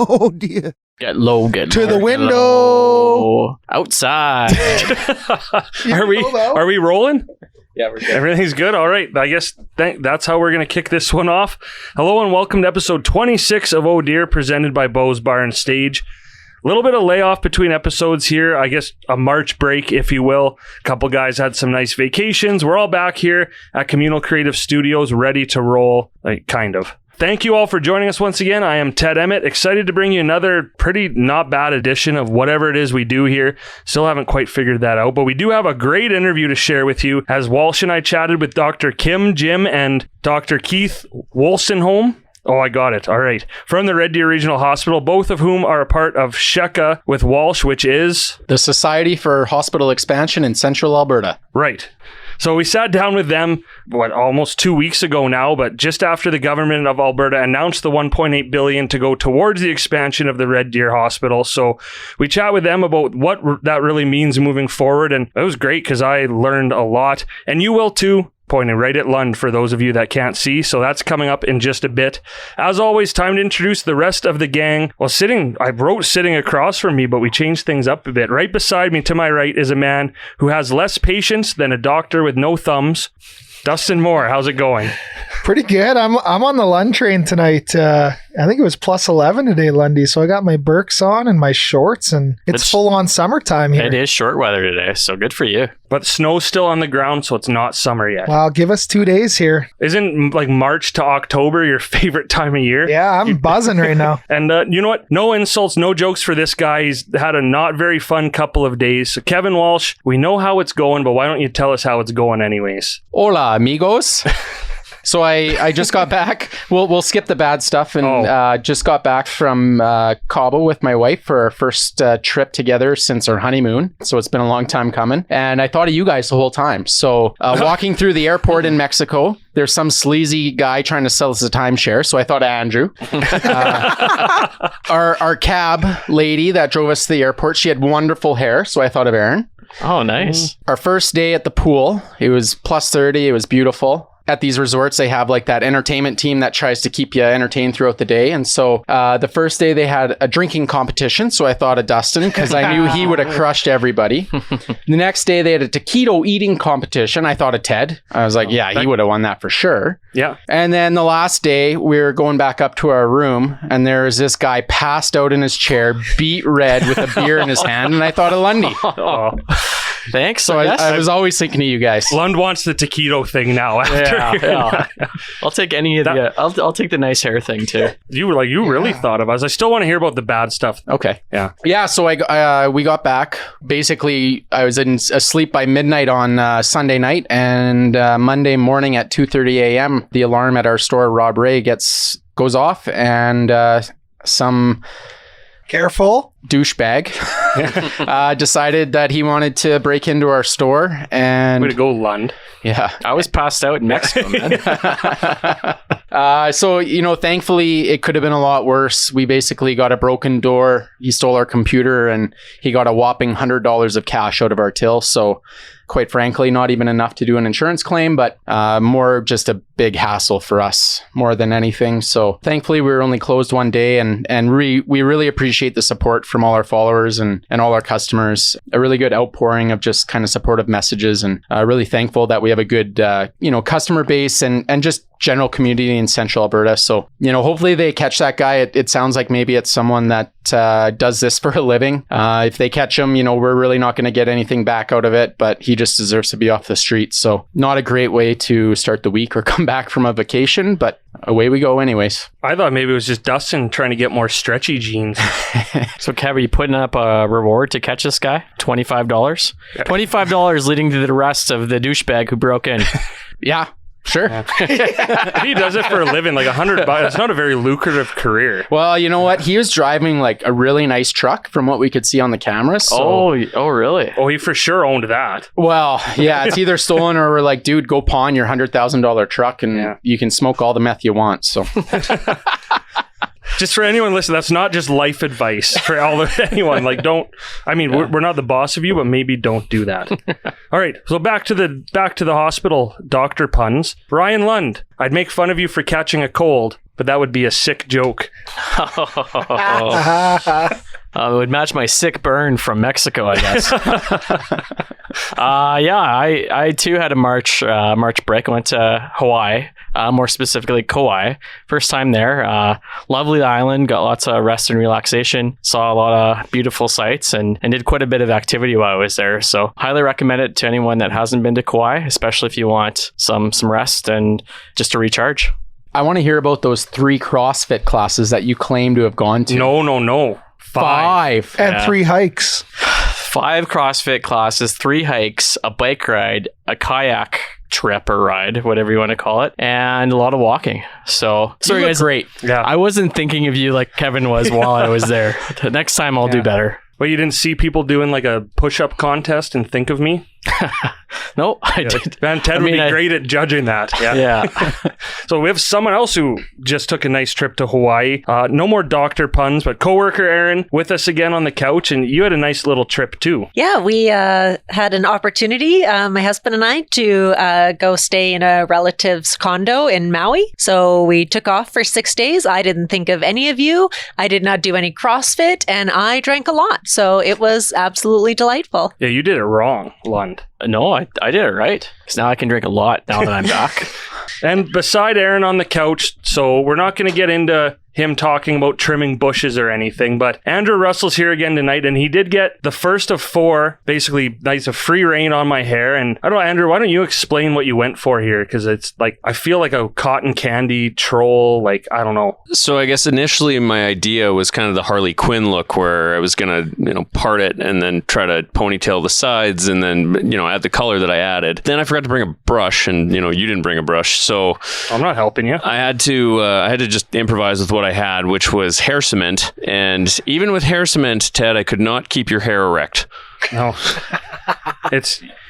Oh dear. Get low, get To low, the get window. low. Outside. Are we rolling? Yeah, we're good. Everything's good? All right. I guess that's how we're going to kick this one off. Hello and welcome to episode 26 of Oh Dear, presented by Bo's Bar and Stage. A little bit of layoff between episodes here. I guess a March break, if you will. A couple guys had some nice vacations. We're all back here at Communal Creative Studios, ready to roll, kind of. Thank you all for joining us once again. I am Ted Emmett, excited to bring you another pretty not bad edition of whatever it is we do here. Still haven't quite figured that out, but we do have a great interview to share with you as Walsh and I chatted with Dr. Kim, Jim, and Dr. Keith Wolstenholme. Oh, I got it. All right. From the Red Deer Regional Hospital, both of whom are a part of SHECA with Walsh, which is the Society for Hospital Expansion in Central Alberta. Right. So we sat down with them, almost 2 weeks ago now, but just after the government of Alberta announced the $1.8 billion to go towards the expansion of the Red Deer Hospital. So we chat with them about what that really means moving forward. And it was great because I learned a lot. And you will too. Pointing right at Lund for those of you that can't see. So that's coming up in just a bit. As always, time to introduce the rest of the gang. Well, I wrote sitting across from me, but we changed things up a bit. Right beside me to my right is a man who has less patience than a doctor with no thumbs. Dustin Moore, how's it going? Pretty good. I'm on the Lund train tonight. I think it was plus 11 today, Lundy. So I got my Birks on and my shorts, and it's full on summertime here. It is short weather today, so good for you. But snow's still on the ground, so it's not summer yet. Well, give us 2 days here. Isn't March to October your favorite time of year? Yeah, I'm buzzing right now. And you know what? No insults, no jokes for this guy. He's had a not very fun couple of days. So Kevin Walsh, we know how it's going, but why don't you tell us how it's going anyways? Hola, amigos. So I just got back. We'll skip the bad stuff and just got back from Cabo with my wife for our first trip together since our honeymoon. So it's been a long time coming. And I thought of you guys the whole time. So walking through the airport in Mexico, there's some sleazy guy trying to sell us a timeshare. So I thought of Andrew. Our cab lady that drove us to the airport, she had wonderful hair. So I thought of Aaron. Oh, nice. Our first day at the pool, it was plus 30. It was beautiful. At these resorts, they have like that entertainment team that tries to keep you entertained throughout the day. And so the first day they had a drinking competition. So I thought of Dustin because I knew he would have crushed everybody. The next day they had a taquito eating competition. I thought of Ted. I was like, yeah, he would have won that for sure. Yeah. And then the last day we were going back up to our room and there's this guy passed out in his chair, beet red with a beer in his hand. And I thought of Lundy. Oh. Thanks. So I was always thinking of you guys. Lund wants the taquito thing now. Yeah. I'll take any of the. I'll take the nice hair thing too. You really thought of us. I still want to hear about the bad stuff. Okay. Yeah. So we got back. Basically, I was asleep by midnight on Sunday night, and Monday morning at 2:30 a.m. the alarm at our store, Rob Ray, goes off, and some Careful. douchebag decided that he wanted to break into our store. And way to go, Lund. Yeah. I was passed out in Mexico, man. So, thankfully it could have been a lot worse. We basically got a broken door. He stole our computer and he got a whopping $100 of cash out of our till. So quite frankly, not even enough to do an insurance claim, but more just a big hassle for us more than anything. So thankfully we were only closed one day, and we really appreciate the support from all our followers and all our customers. A really good outpouring of just kind of supportive messages, and really thankful that we have a good customer base and just general community in Central Alberta. So, hopefully they catch that guy. It sounds like maybe it's someone that does this for a living. If they catch him, we're really not going to get anything back out of it, but he just deserves to be off the street. So not a great way to start the week or come back from a vacation, but away we go anyways. I thought maybe it was just Dustin trying to get more stretchy jeans. So Kev, are you putting up a reward to catch this guy? $25? $25 leading to the rest of the douchebag who broke in. Yeah. Sure. He does it for a living, like $100. It's not a very lucrative career. Well, you know what? He was driving like a really nice truck from what we could see on the cameras. So. Oh, really? Oh, he for sure owned that. Well, yeah, it's either stolen or we're like, dude, go pawn your $100,000 truck and you can smoke all the meth you want. So. Just for anyone listening, that's not just life advice for anyone. Like, don't. I mean, we're not the boss of you, but maybe don't do that. All right. So back to the hospital doctor puns. Ryan Lund, I'd make fun of you for catching a cold, but that would be a sick joke. It would match my sick burn from Mexico, I guess. I too had a March break. I went to Hawaii, more specifically Kauai. First time there. Lovely island, got lots of rest and relaxation. Saw a lot of beautiful sights and did quite a bit of activity while I was there. So highly recommend it to anyone that hasn't been to Kauai, especially if you want some rest and just to recharge. I want to hear about those 3 CrossFit classes that you claim to have gone to. No. 5. And 3 hikes. 5 CrossFit classes, 3 hikes, a bike ride, a kayak trip or ride, whatever you want to call it, and a lot of walking. So, sorry guys, great. Yeah. I wasn't thinking of you like Kevin was while I was there. Next time I'll do better. But you didn't see people doing like a push-up contest and think of me? No, I did. Man, Ted would be great at judging that. Yeah. So we have someone else who just took a nice trip to Hawaii. No more doctor puns, but coworker Aaron with us again on the couch, and you had a nice little trip too. Yeah, we had an opportunity, my husband and I, to go stay in a relative's condo in Maui. So we took off for 6 days. I didn't think of any of you. I did not do any CrossFit, and I drank a lot. So it was absolutely delightful. Yeah, you did it wrong, Lund. No, I did it right. Because now I can drink a lot now that I'm back. And beside Aaron on the couch, so we're not going to get into him talking about trimming bushes or anything, but Andrew Russell's here again tonight, and he did get the first of 4 basically nights of free reign on my hair. And I don't know, Andrew, why don't you explain what you went for here? Because it's like, I feel like a cotton candy troll, like, I don't know. So I guess initially my idea was kind of the Harley Quinn look, where I was going to, part it and then try to ponytail the sides and then, add the color that I added. Then I forgot to bring a brush, and, you didn't bring a brush. So I'm not helping you. I had to just improvise with what I had, which was hair cement. And even with hair cement, Ted, I could not keep your hair erect. No.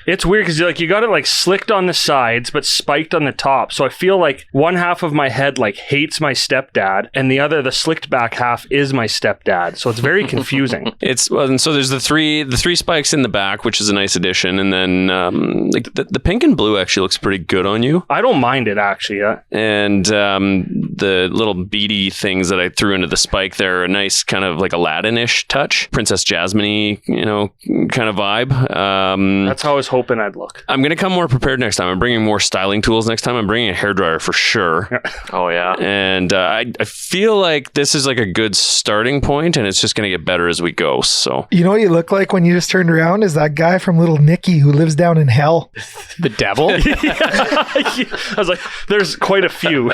It's weird because you got it like slicked on the sides but spiked on the top. So I feel like one half of my head like hates my stepdad, and the slicked back half is my stepdad. So it's very confusing. And so there's the three spikes in the back, which is a nice addition, and then like the pink and blue actually looks pretty good on you. I don't mind it actually. Yeah. And the little beady things that I threw into the spike there are a nice kind of like Aladdin-ish touch, Princess Jasmine-y, kind of vibe. That's how I was hoping I'd look. I'm going to come more prepared next time. I'm bringing more styling tools next time. I'm bringing a hairdryer for sure. Oh, yeah. And I feel like this is like a good starting point, and it's just going to get better as we go. So, you know what you look like when you just turned around is that guy from Little Nicky who lives down in hell. The devil? I was like, there's quite a few.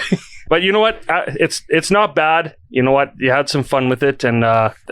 But you know what? It's not bad. You know what? You had some fun with it, and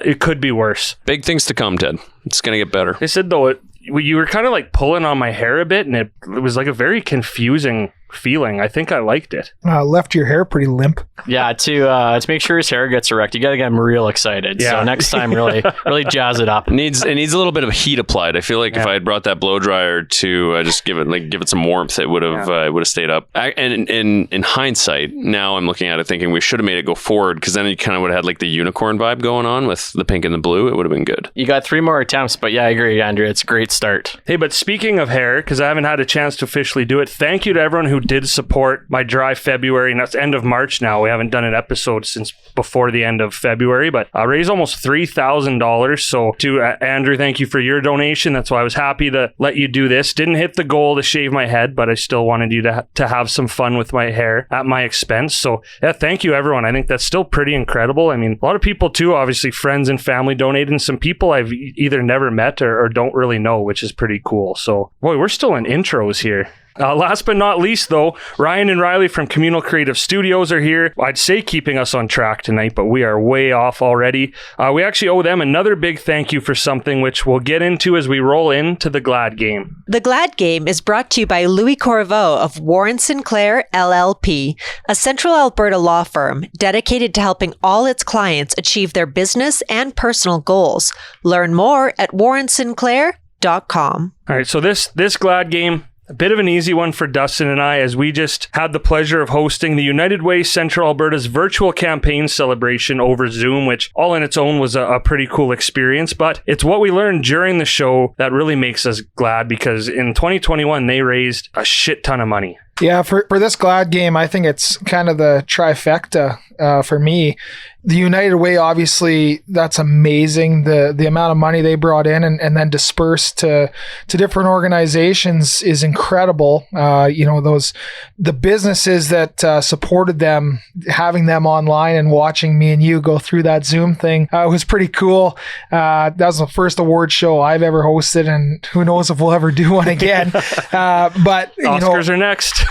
it could be worse. Big things to come, Ted. It's going to get better. They said, though, you were kind of like pulling on my hair a bit, and it was like a very confusing feeling. I think I liked it. Left your hair pretty limp. Yeah, to make sure his hair gets erect, you got to get him real excited. Yeah. So next time, really jazz it up. It needs a little bit of heat applied. I feel like if I had brought that blow dryer to just give it some warmth, it would have stayed up. And in hindsight, now I'm looking at it thinking we should have made it go forward, because then you kind of would have had like the unicorn vibe going on with the pink and the blue. It would have been good. You got 3 more attempts, but yeah, I agree, Andrew. It's a great start. Hey, but speaking of hair, because I haven't had a chance to officially do it, thank you to everyone who did support my dry February, and that's end of March now. We haven't done an episode since before the end of February, but I raised almost $3,000. So to Andrew, thank you for your donation. That's why I was happy to let you do this. Didn't hit the goal to shave my head, but I still wanted you to have some fun with my hair at my expense. So yeah, thank you everyone. I think that's still pretty incredible. I mean, a lot of people too, obviously friends and family donated, and some people I've either never met or don't really know, which is pretty cool. So boy, we're still in intros here. Last but not least, though, Ryan and Riley from Communal Creative Studios are here. I'd say keeping us on track tonight, but we are way off already. We actually owe them another big thank you for something, which we'll get into as we roll into the Glad Game. The Glad Game is brought to you by Louis Corriveau of Warren Sinclair, LLP, a Central Alberta law firm dedicated to helping all its clients achieve their business and personal goals. Learn more at warrensinclair.com. All right, so this Glad Game, A bit of an easy one for Dustin and I, as we just had the pleasure of hosting the United Way Central Alberta's virtual campaign celebration over Zoom, which all in its own was a pretty cool experience. But it's what we learned during the show that really makes us glad, because in 2021, they raised a shit ton of money. Yeah, for this GLAD game, I think it's kind of the trifecta for me. The United Way, obviously, that's amazing. The amount of money they brought in and then dispersed to different organizations is incredible. The businesses that supported them, having them online and watching me and you go through that Zoom thing was pretty cool. That was the first award show I've ever hosted, and who knows if we'll ever do one again. But Oscars are next.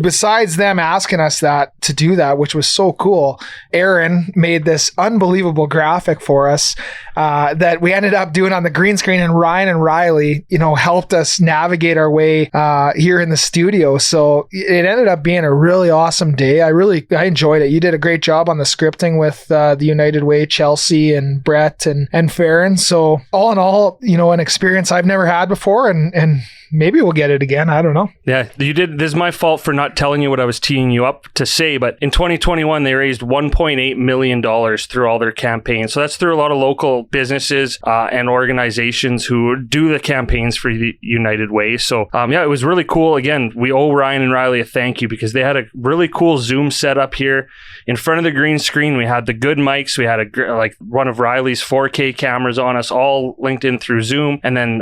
Besides them asking us to do that, which was so cool, Aaron made this unbelievable graphic for us that we ended up doing on the green screen, and Ryan and Riley, helped us navigate our way here in the studio. So it ended up being a really awesome day. I enjoyed it. You did a great job on the scripting with the United Way, Chelsea and Brett and Farron. So all in all, an experience I've never had before, and maybe we'll get it again. I don't know. Yeah, you did. This is my fault for not telling you what I was teeing you up to say, but in 2021, they raised $1.8 million through all their campaigns. So that's through a lot of local businesses and organizations who do the campaigns for the United Way. So it was really cool. Again, we owe Ryan and Riley a thank you, because they had a really cool Zoom setup here in front of the green screen. We had the good mics. We had one of Riley's 4K cameras on us, all linked in through Zoom. And then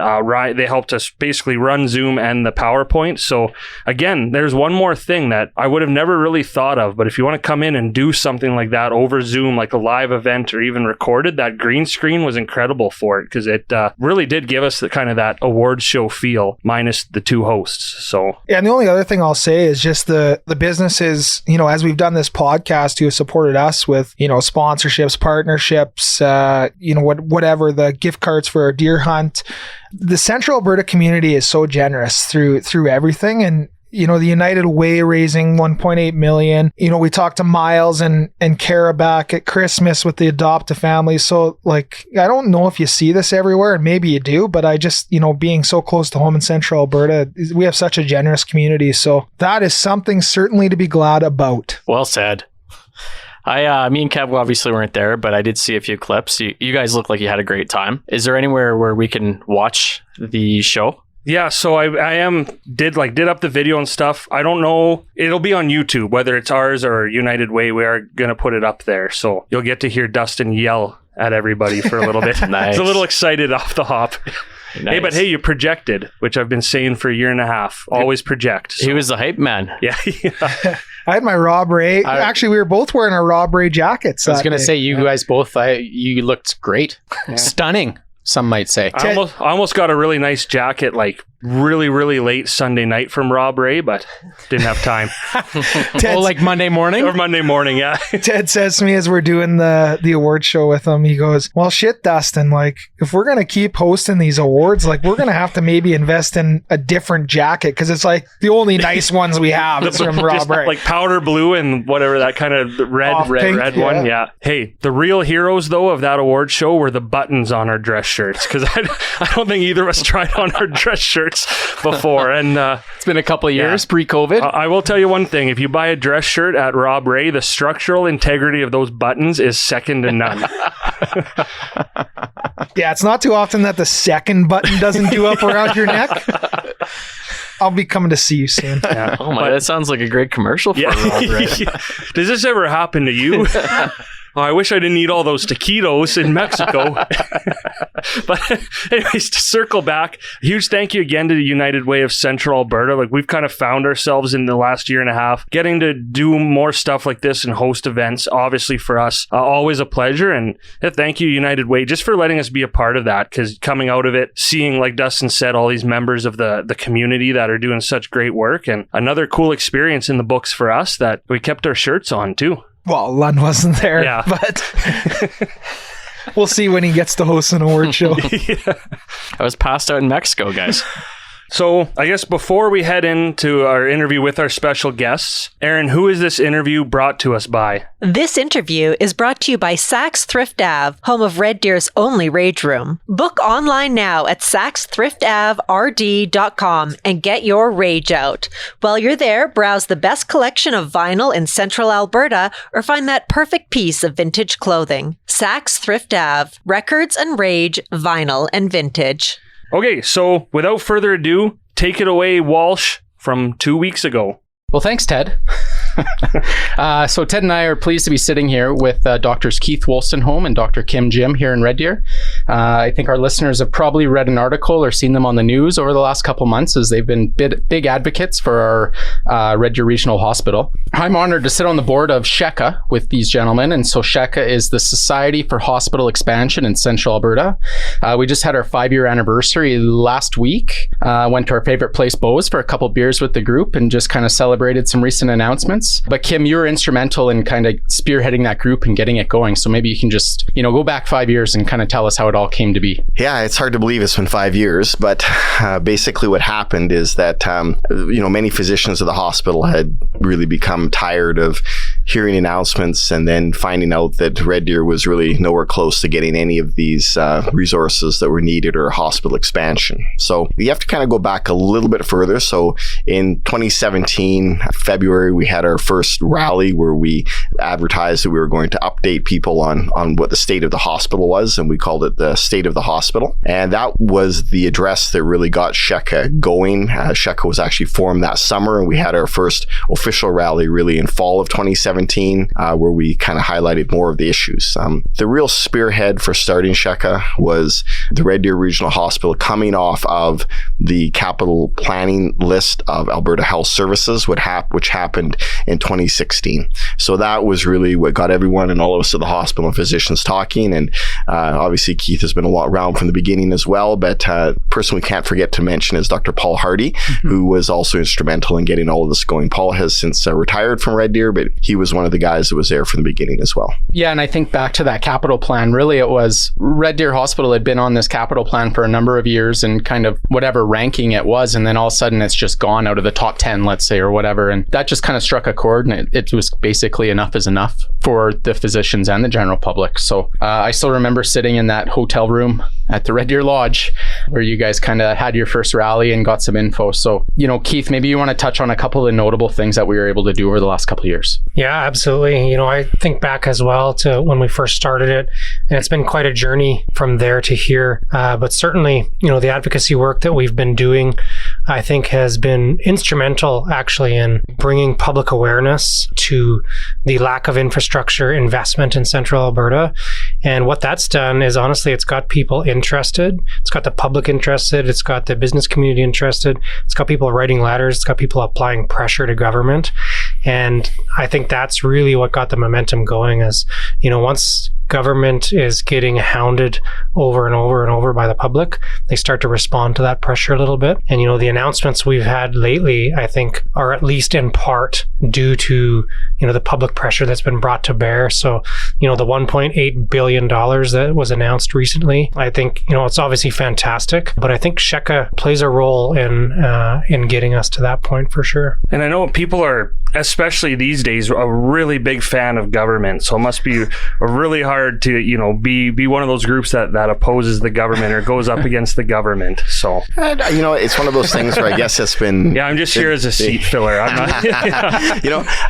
they helped us basically run Zoom and the PowerPoint. So again, there's one more thing that I would have never really thought of, but if you want to come in and do something like that over Zoom, like a live event or even recorded, that green screen was incredible for it, because it really did give us the kind of that award show feel, minus the two hosts. So yeah, and the only other thing I'll say is just the businesses, as we've done this podcast, who have supported us with, sponsorships, partnerships, whatever, the gift cards for our deer hunt. The Central Alberta community is so generous through everything. And the United Way raising $1.8 million. We talked to Miles and Kara back at Christmas with the adoptive families. So I don't know if you see this everywhere, and maybe you do, but I just, being so close to home in Central Alberta, we have such a generous community. So that is something certainly to be glad about. Well said. Me and Kev obviously weren't there, but I did see a few clips. You guys look like you had a great time. Is there anywhere where we can watch the show? Yeah, so I did up the video and stuff. I don't know. It'll be on YouTube, whether it's ours or United Way. We are going to put it up there. So you'll get to hear Dustin yell at everybody for a little bit. Nice. It's a little excited off the hop. Nice. Hey, you projected, which I've been saying for a year and a half. Always project. So. He was the hype man. Yeah. I had my Rob Ray. Actually, we were both wearing our Rob Ray jackets. I was going to say, you guys both, you looked great. Yeah. Stunning, some might say. I almost got a really nice jacket, really, really late Sunday night from Rob Ray, but didn't have time. Like Monday morning? Or Monday morning, yeah. Ted says to me as we're doing the award show with him, he goes, well, shit, Dustin, if we're going to keep hosting these awards, we're going to have to maybe invest in a different jacket, because it's the only nice ones we have is from Rob Ray. Powder blue and whatever, that kind of red one. Yeah. Hey, the real heroes, though, of that award show were the buttons on our dress shirts, because I don't think either of us tried on our dress shirts before, and it's been a couple of years pre-COVID. I will tell you one thing: if you buy a dress shirt at Rob Ray, the structural integrity of those buttons is second to none. Yeah, it's not too often that the second button doesn't do up around your neck. I'll be coming to see you soon. Yeah. Oh my, that sounds like a great commercial for Rob Ray. Yeah. Does this ever happen to you? Oh, I wish I didn't eat all those taquitos in Mexico. But anyways, to circle back, a huge thank you again to the United Way of Central Alberta. We've kind of found ourselves in the last year and a half getting to do more stuff like this and host events. Obviously for us, always a pleasure. And thank you, United Way, just for letting us be a part of that, because coming out of it, seeing, like Dustin said, all these members of the community that are doing such great work, and another cool experience in the books for us that we kept our shirts on too. Well, Lund wasn't there, yeah. But we'll see when he gets to host an award show. Yeah. I was passed out in Mexico, guys. So I guess before we head into our interview with our special guests, Aaron, who is this interview brought to us by? This interview is brought to you by Saks Thrift Ave, home of Red Deer's only rage room. Book online now at SaksThriftAveRD.com and get your rage out. While you're there, browse the best collection of vinyl in Central Alberta or find that perfect piece of vintage clothing. Saks Thrift Ave, records and rage, vinyl and vintage. Okay, so without further ado, take it away, Walsh, from 2 weeks ago. Well, thanks, Ted. So Ted and I are pleased to be sitting here with Drs. Keith Wolstenholme and Dr. Kim Jim here in Red Deer. I think our listeners have probably read an article or seen them on the news over the last couple months as they've been big advocates for our Red Deer Regional Hospital. I'm honored to sit on the board of SHECA with these gentlemen. And so SHECA is the Society for Hospital Expansion in Central Alberta. We just had our 5-year anniversary last week. Went to our favorite place, Bo's, for a couple beers with the group and just kind of celebrated some recent announcements. But Kim, you were instrumental in kind of spearheading that group and getting it going. So maybe you can just, go back 5 years and kind of tell us how it all came to be. Yeah, it's hard to believe it's been 5 years, but basically what happened is that, many physicians of the hospital had really become tired of hearing announcements and then finding out that Red Deer was really nowhere close to getting any of these resources that were needed or hospital expansion. So you have to kind of go back a little bit further. So in 2017, February, we had our first rally where we advertised that we were going to update people on what the state of the hospital was, and we called it the State of the Hospital. And that was the address that really got SHECA going. SHECA was actually formed that summer, and we had our first official rally really in fall of 2017, where we kind of highlighted more of the issues. The real spearhead for starting SHECA was the Red Deer Regional Hospital coming off of the capital planning list of Alberta Health Services, which happened in 2016. So that was really what got everyone and all of us at the hospital and physicians talking. And obviously Keith has been around from the beginning as well, but person we can't forget to mention is Dr. Paul Hardy, who was also instrumental in getting all of this going. Paul has since retired from Red Deer, but he was one of the guys that was there from the beginning as well. Yeah, and I think back to that capital plan, really it was Red Deer Hospital had been on this capital plan for a number of years and kind of whatever ranking it was, and then all of a sudden it's just gone out of the top 10, let's say, or whatever. And that just kind of struck a chord, and it was basically enough is enough for the physicians and the general public. So I still remember sitting in that hotel room at the Red Deer Lodge where you guys kind of had your first rally and got some info. So, Keith, maybe you want to touch on a couple of notable things that we were able to do over the last couple of years. Yeah, absolutely. I think back as well to when we first started it, and it's been quite a journey from there to here. But certainly, the advocacy work that we've been doing, I think, has been instrumental actually in bringing public awareness to the lack of infrastructure investment in Central Alberta. And what that's done is, honestly, it's got people interested. It's got the public interested. It's got the business community interested. It's got people writing letters. It's got people applying pressure to government. And I think that's really what got the momentum going is, once government is getting hounded over and over and over by the public, they start to respond to that pressure a little bit. And, the announcements we've had lately, I think, are at least in part due to, the public pressure that's been brought to bear. So, the $1.8 billion that was announced recently, I think, it's obviously fantastic, but I think SHECA plays a role in getting us to that point for sure. And I know people are, especially these days, a really big fan of government. So it must be really hard to, be one of those groups that opposes the government or goes up against the government. So, it's one of those things where I guess it's been... Yeah, I'm just here as a seat filler. I'm not...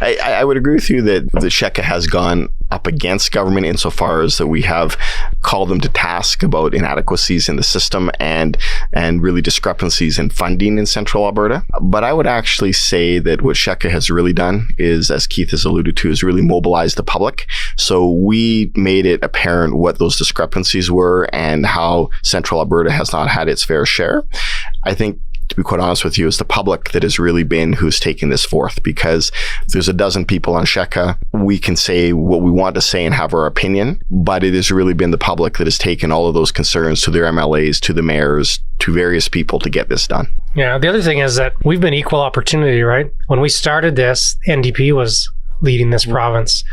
I would agree with you that the SHECA has gone up against government insofar as that we have called them to task about inadequacies in the system and really discrepancies in funding in Central Alberta. But I would actually say that what SHECA has really done is, as Keith has alluded to, is really mobilize the public. So we made it apparent what those discrepancies were and how Central Alberta has not had its fair share. I think, to be quite honest with you, it's the public that has really been who's taken this forth, because there's a dozen people on SHECA. We can say what we want to say and have our opinion, but it has really been the public that has taken all of those concerns to their MLAs, to the mayors, to various people to get this done. Yeah, the other thing is that we've been equal opportunity, right? When we started this, NDP was leading this province,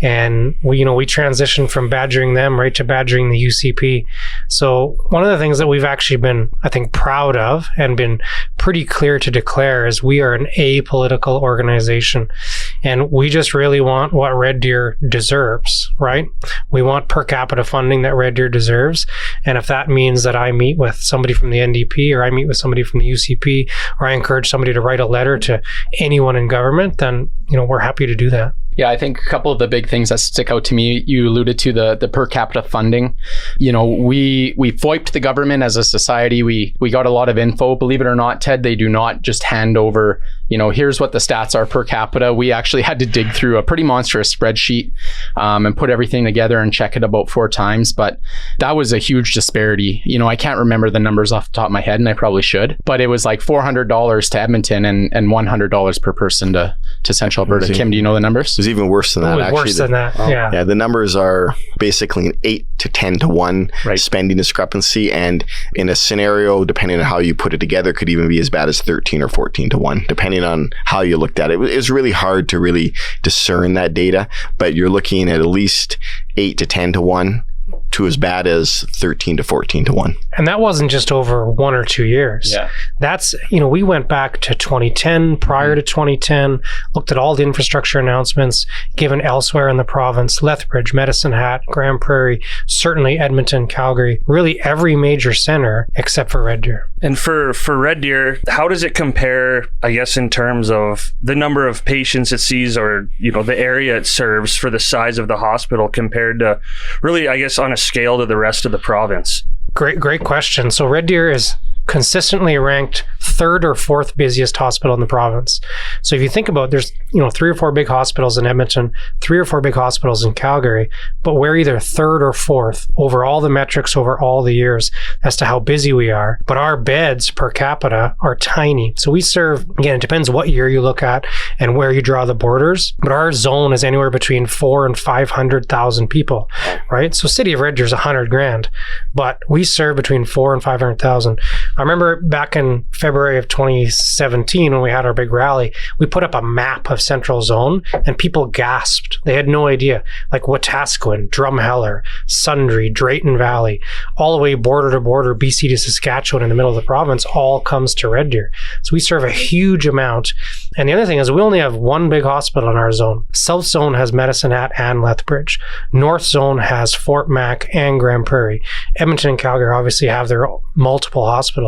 and we transitioned from badgering them right to badgering the UCP. So one of the things that we've actually been, I think, proud of and been pretty clear to declare is we are an apolitical organization, and we just really want what Red Deer deserves, right? We want per capita funding that Red Deer deserves. And if that means that I meet with somebody from the NDP, or I meet with somebody from the UCP, or I encourage somebody to write a letter to anyone in government, then, we're happy to do that. Yeah, I think a couple of the big things that stick out to me, you alluded to the per capita funding. We FOIP'd the government as a society. We got a lot of info. Believe it or not, Ted, they do not just hand over, here's what the stats are per capita. We actually had to dig through a pretty monstrous spreadsheet and put everything together and check it about 4 times. But that was a huge disparity. I can't remember the numbers off the top of my head, and I probably should. But it was like $400 to Edmonton and $100 per person to Central Alberta. Kim, do you know the numbers? It was even worse than that, actually. Worse than that, yeah. Yeah, the numbers are basically an 8 to 10 to 1 spending discrepancy. And in a scenario, depending on how you put it together, could even be as bad as 13 or 14 to 1, depending on how you looked at it. It's really hard to really discern that data, but you're looking at least 8 to 10 to 1 to as bad as 13 to 14 to 1. And that wasn't just over 1 or 2 years. Yeah. That's, we went back to 2010, prior to 2010, looked at all the infrastructure announcements given elsewhere in the province, Lethbridge, Medicine Hat, Grand Prairie, certainly Edmonton, Calgary, really every major center except for Red Deer. And for Red Deer, how does it compare, I guess, in terms of the number of patients it sees, or, the area it serves, for the size of the hospital compared to really, I guess, on a scale to the rest of the province? Great question. So Red Deer is consistently ranked 3rd or 4th busiest hospital in the province. So if you think about, there's 3 or 4 big hospitals in Edmonton, 3 or 4 big hospitals in Calgary, but we're either 3rd or 4th over all the metrics over all the years as to how busy we are. But our beds per capita are tiny. So we serve, again, it depends what year you look at and where you draw the borders, but our zone is anywhere between 400,000 and 500,000 people, right? So City of Red Deer is 100,000, but we serve between 400,000 and 500,000. I remember back in February of 2017 when we had our big rally, we put up a map of Central Zone and people gasped. They had no idea. Like Wetaskiwin, Drumheller, Sundre, Drayton Valley, all the way border to border, BC to Saskatchewan in the middle of the province, all comes to Red Deer. So we serve a huge amount. And the other thing is we only have 1 big hospital in our zone. South Zone has Medicine Hat and Lethbridge. North Zone has Fort Mac and Grand Prairie. Edmonton and Calgary obviously have their multiple hospitals.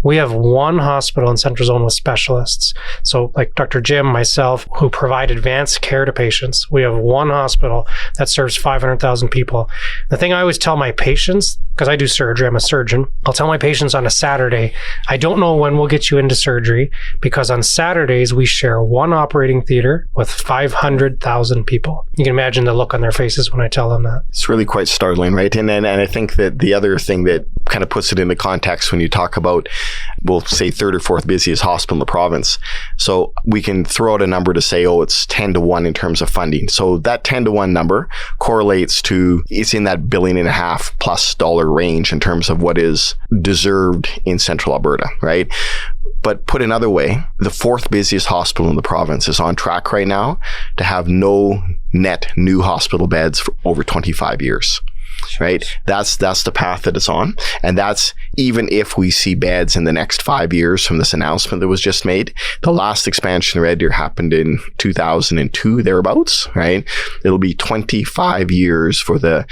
We have 1 hospital in Central Zone with specialists. So like Dr. Jim, myself, who provide advanced care to patients. We have 1 hospital that serves 500,000 people. The thing I always tell my patients, because I do surgery, I'm a surgeon, I'll tell my patients on a Saturday, I don't know when we'll get you into surgery, because on Saturdays we share 1 operating theater with 500,000 people. You can imagine the look on their faces when I tell them that. It's really quite startling, right? And I think that the other thing that kind of puts it into context when you talk about, we'll say 3rd or 4th busiest hospital in the province. So we can throw out a number to say, it's 10 to 1 in terms of funding. So that 10 to 1 number correlates to, it's in that $1.5 billion plus range in terms of what is deserved in Central Alberta, right? But put another way, the 4th busiest hospital in the province is on track right now to have no net new hospital beds for over 25 years. Right? That's the path that it's on. And that's even if we see beds in the next 5 years from this announcement that was just made. The last expansion in Red Deer happened in 2002, thereabouts, right? It'll be 25 years for the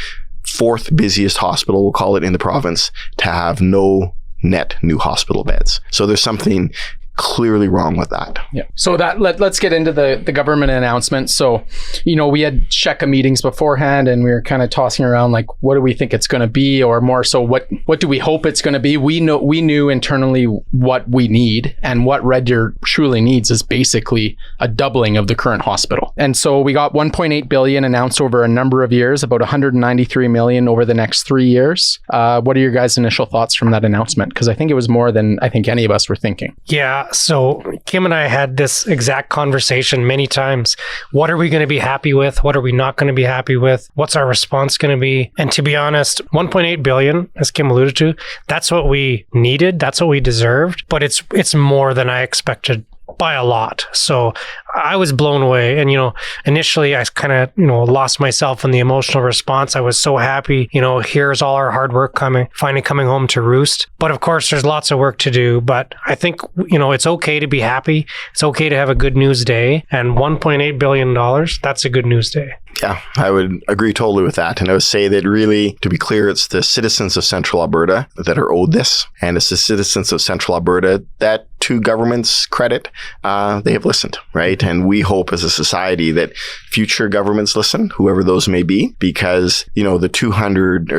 4th busiest hospital, we'll call it, in the province to have no net new hospital beds. So there's something clearly wrong with that. Yeah. So that let's get into the government announcement. So, we had SHECA meetings beforehand, and we were kind of tossing around like, what do we think it's going to be, or more so, what do we hope it's going to be? We knew internally what we need, and what Red Deer truly needs is basically a doubling of the current hospital. And so we got 1.8 billion announced over a number of years, about 193 million over the next 3 years. What are your guys' initial thoughts from that announcement? Because I think it was more than I think any of us were thinking. Yeah. So Kim and I had this exact conversation many times. What are we going to be happy with? What are we not going to be happy with? What's our response going to be? And to be honest, 1.8 billion, as Kim alluded to, that's what we needed. That's what we deserved. But it's more than I expected by a lot. So I was blown away. And, initially I kind of, lost myself in the emotional response. I was so happy, here's all our hard work finally coming home to roost. But of course, there's lots of work to do. But I think, it's okay to be happy. It's okay to have a good news day. And $1.8 billion, that's a good news day. Yeah, I would agree totally with that. And I would say that really, to be clear, it's the citizens of Central Alberta that are owed this. And it's the citizens of Central Alberta that, to government's credit, they have listened, right? And we hope as a society that future governments listen, whoever those may be, because, the 200,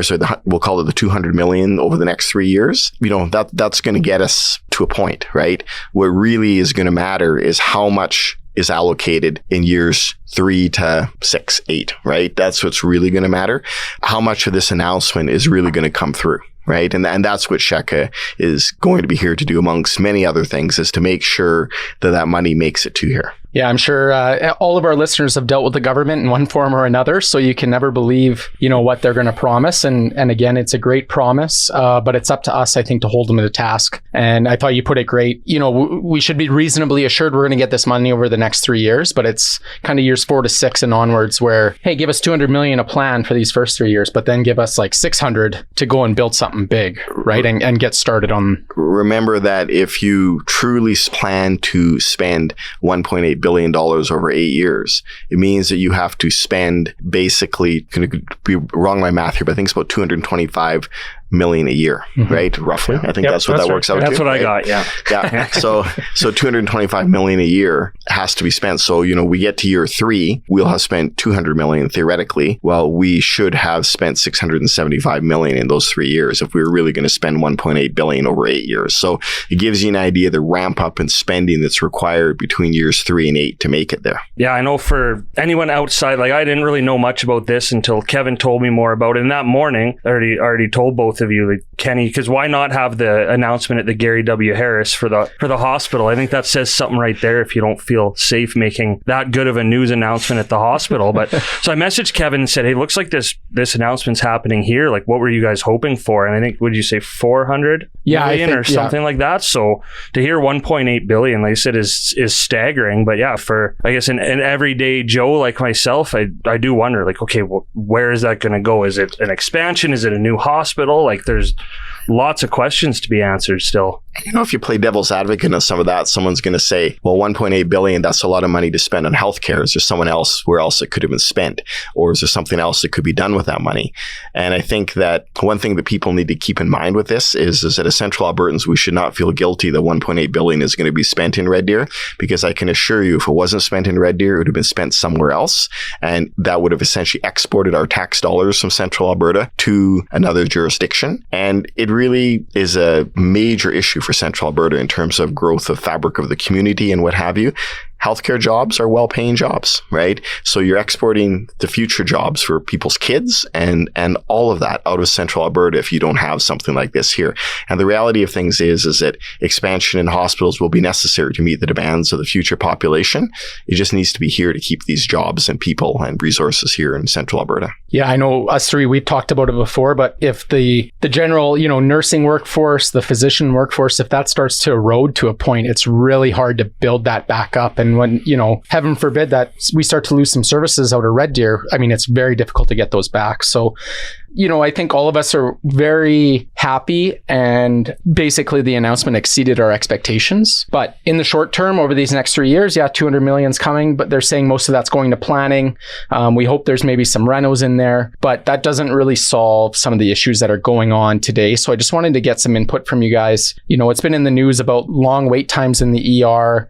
we'll call it the 200 million over the next 3 years, that's going to get us to a point, right? What really is going to matter is how much is allocated in years 3 to 6, 8, right? That's what's really going to matter. How much of this announcement is really going to come through, right? And that's what Sheka is going to be here to do, amongst many other things, is to make sure that money makes it to here. Yeah, I'm sure all of our listeners have dealt with the government in one form or another, so you can never believe, what they're going to promise. And again, it's a great promise, but it's up to us, I think, to hold them to the task. And I thought you put it great. We should be reasonably assured we're going to get this money over the next 3 years, but it's kind of years 4 to 6 and onwards where, hey, give us 200 million a plan for these first 3 years, but then give us like 600 to go and build something big, right? And get started on. Remember that if you truly plan to spend $1.8 billion over 8 years, it means that you have to spend basically, going to be wrong in my math here, but I think it's about 225 million a year, right? Roughly. I think that's what that works out to. That's what I got. Yeah. Yeah. So 225 million a year has to be spent. So, we get to year 3, we'll have spent 200 million theoretically. Well, we should have spent 675 million in those 3 years if we were really going to spend 1.8 billion over 8 years. So it gives you an idea of the ramp up in spending that's required between years 3 and 8 to make it there. Yeah, I know for anyone outside, I didn't really know much about this until Kevin told me more about it. And that morning, I already told both of you, Kenny, because why not have the announcement at the Gary W. Harris for the hospital? I think that says something right there if you don't feel safe making that good of a news announcement at the hospital. But so I messaged Kevin and said, hey, looks like this announcement's happening here. What were you guys hoping for? And I think, would you say 400 million or something like that? So to hear 1.8 billion, like I said, is staggering. But yeah, for, I guess, an everyday Joe like myself, I do wonder, okay, well, where is that going to go? Is it an expansion? Is it a new hospital? There's lots of questions to be answered still. If you play devil's advocate on some of that, someone's going to say, well, 1.8 billion, that's a lot of money to spend on healthcare. Is there someone else where else it could have been spent? Or is there something else that could be done with that money? And I think that one thing that people need to keep in mind with this is that as Central Albertans, we should not feel guilty that 1.8 billion is going to be spent in Red Deer, because I can assure you, if it wasn't spent in Red Deer, it would have been spent somewhere else. And that would have essentially exported our tax dollars from Central Alberta to another jurisdiction. And it really is a major issue for Central Alberta in terms of growth of fabric of the community and what have you. Healthcare jobs are well-paying jobs, right? So you're exporting the future jobs for people's kids and all of that out of Central Alberta if you don't have something like this here. And the reality of things is that expansion in hospitals will be necessary to meet the demands of the future population. It just needs to be here to keep these jobs and people and resources here in Central Alberta. Yeah, I know us three, we've talked about it before, but if the general, nursing workforce, the physician workforce, if that starts to erode to a point, it's really hard to build that back up. And when, heaven forbid that we start to lose some services out of Red Deer, it's very difficult to get those back. So, I think all of us are very happy, and basically the announcement exceeded our expectations. But in the short term, over these next 3 years, 200 million's coming, but they're saying most of that's going to planning. We hope there's maybe some renos in there, but that doesn't really solve some of the issues that are going on today. So I just wanted to get some input from you guys. It's been in the news about long wait times in the ER,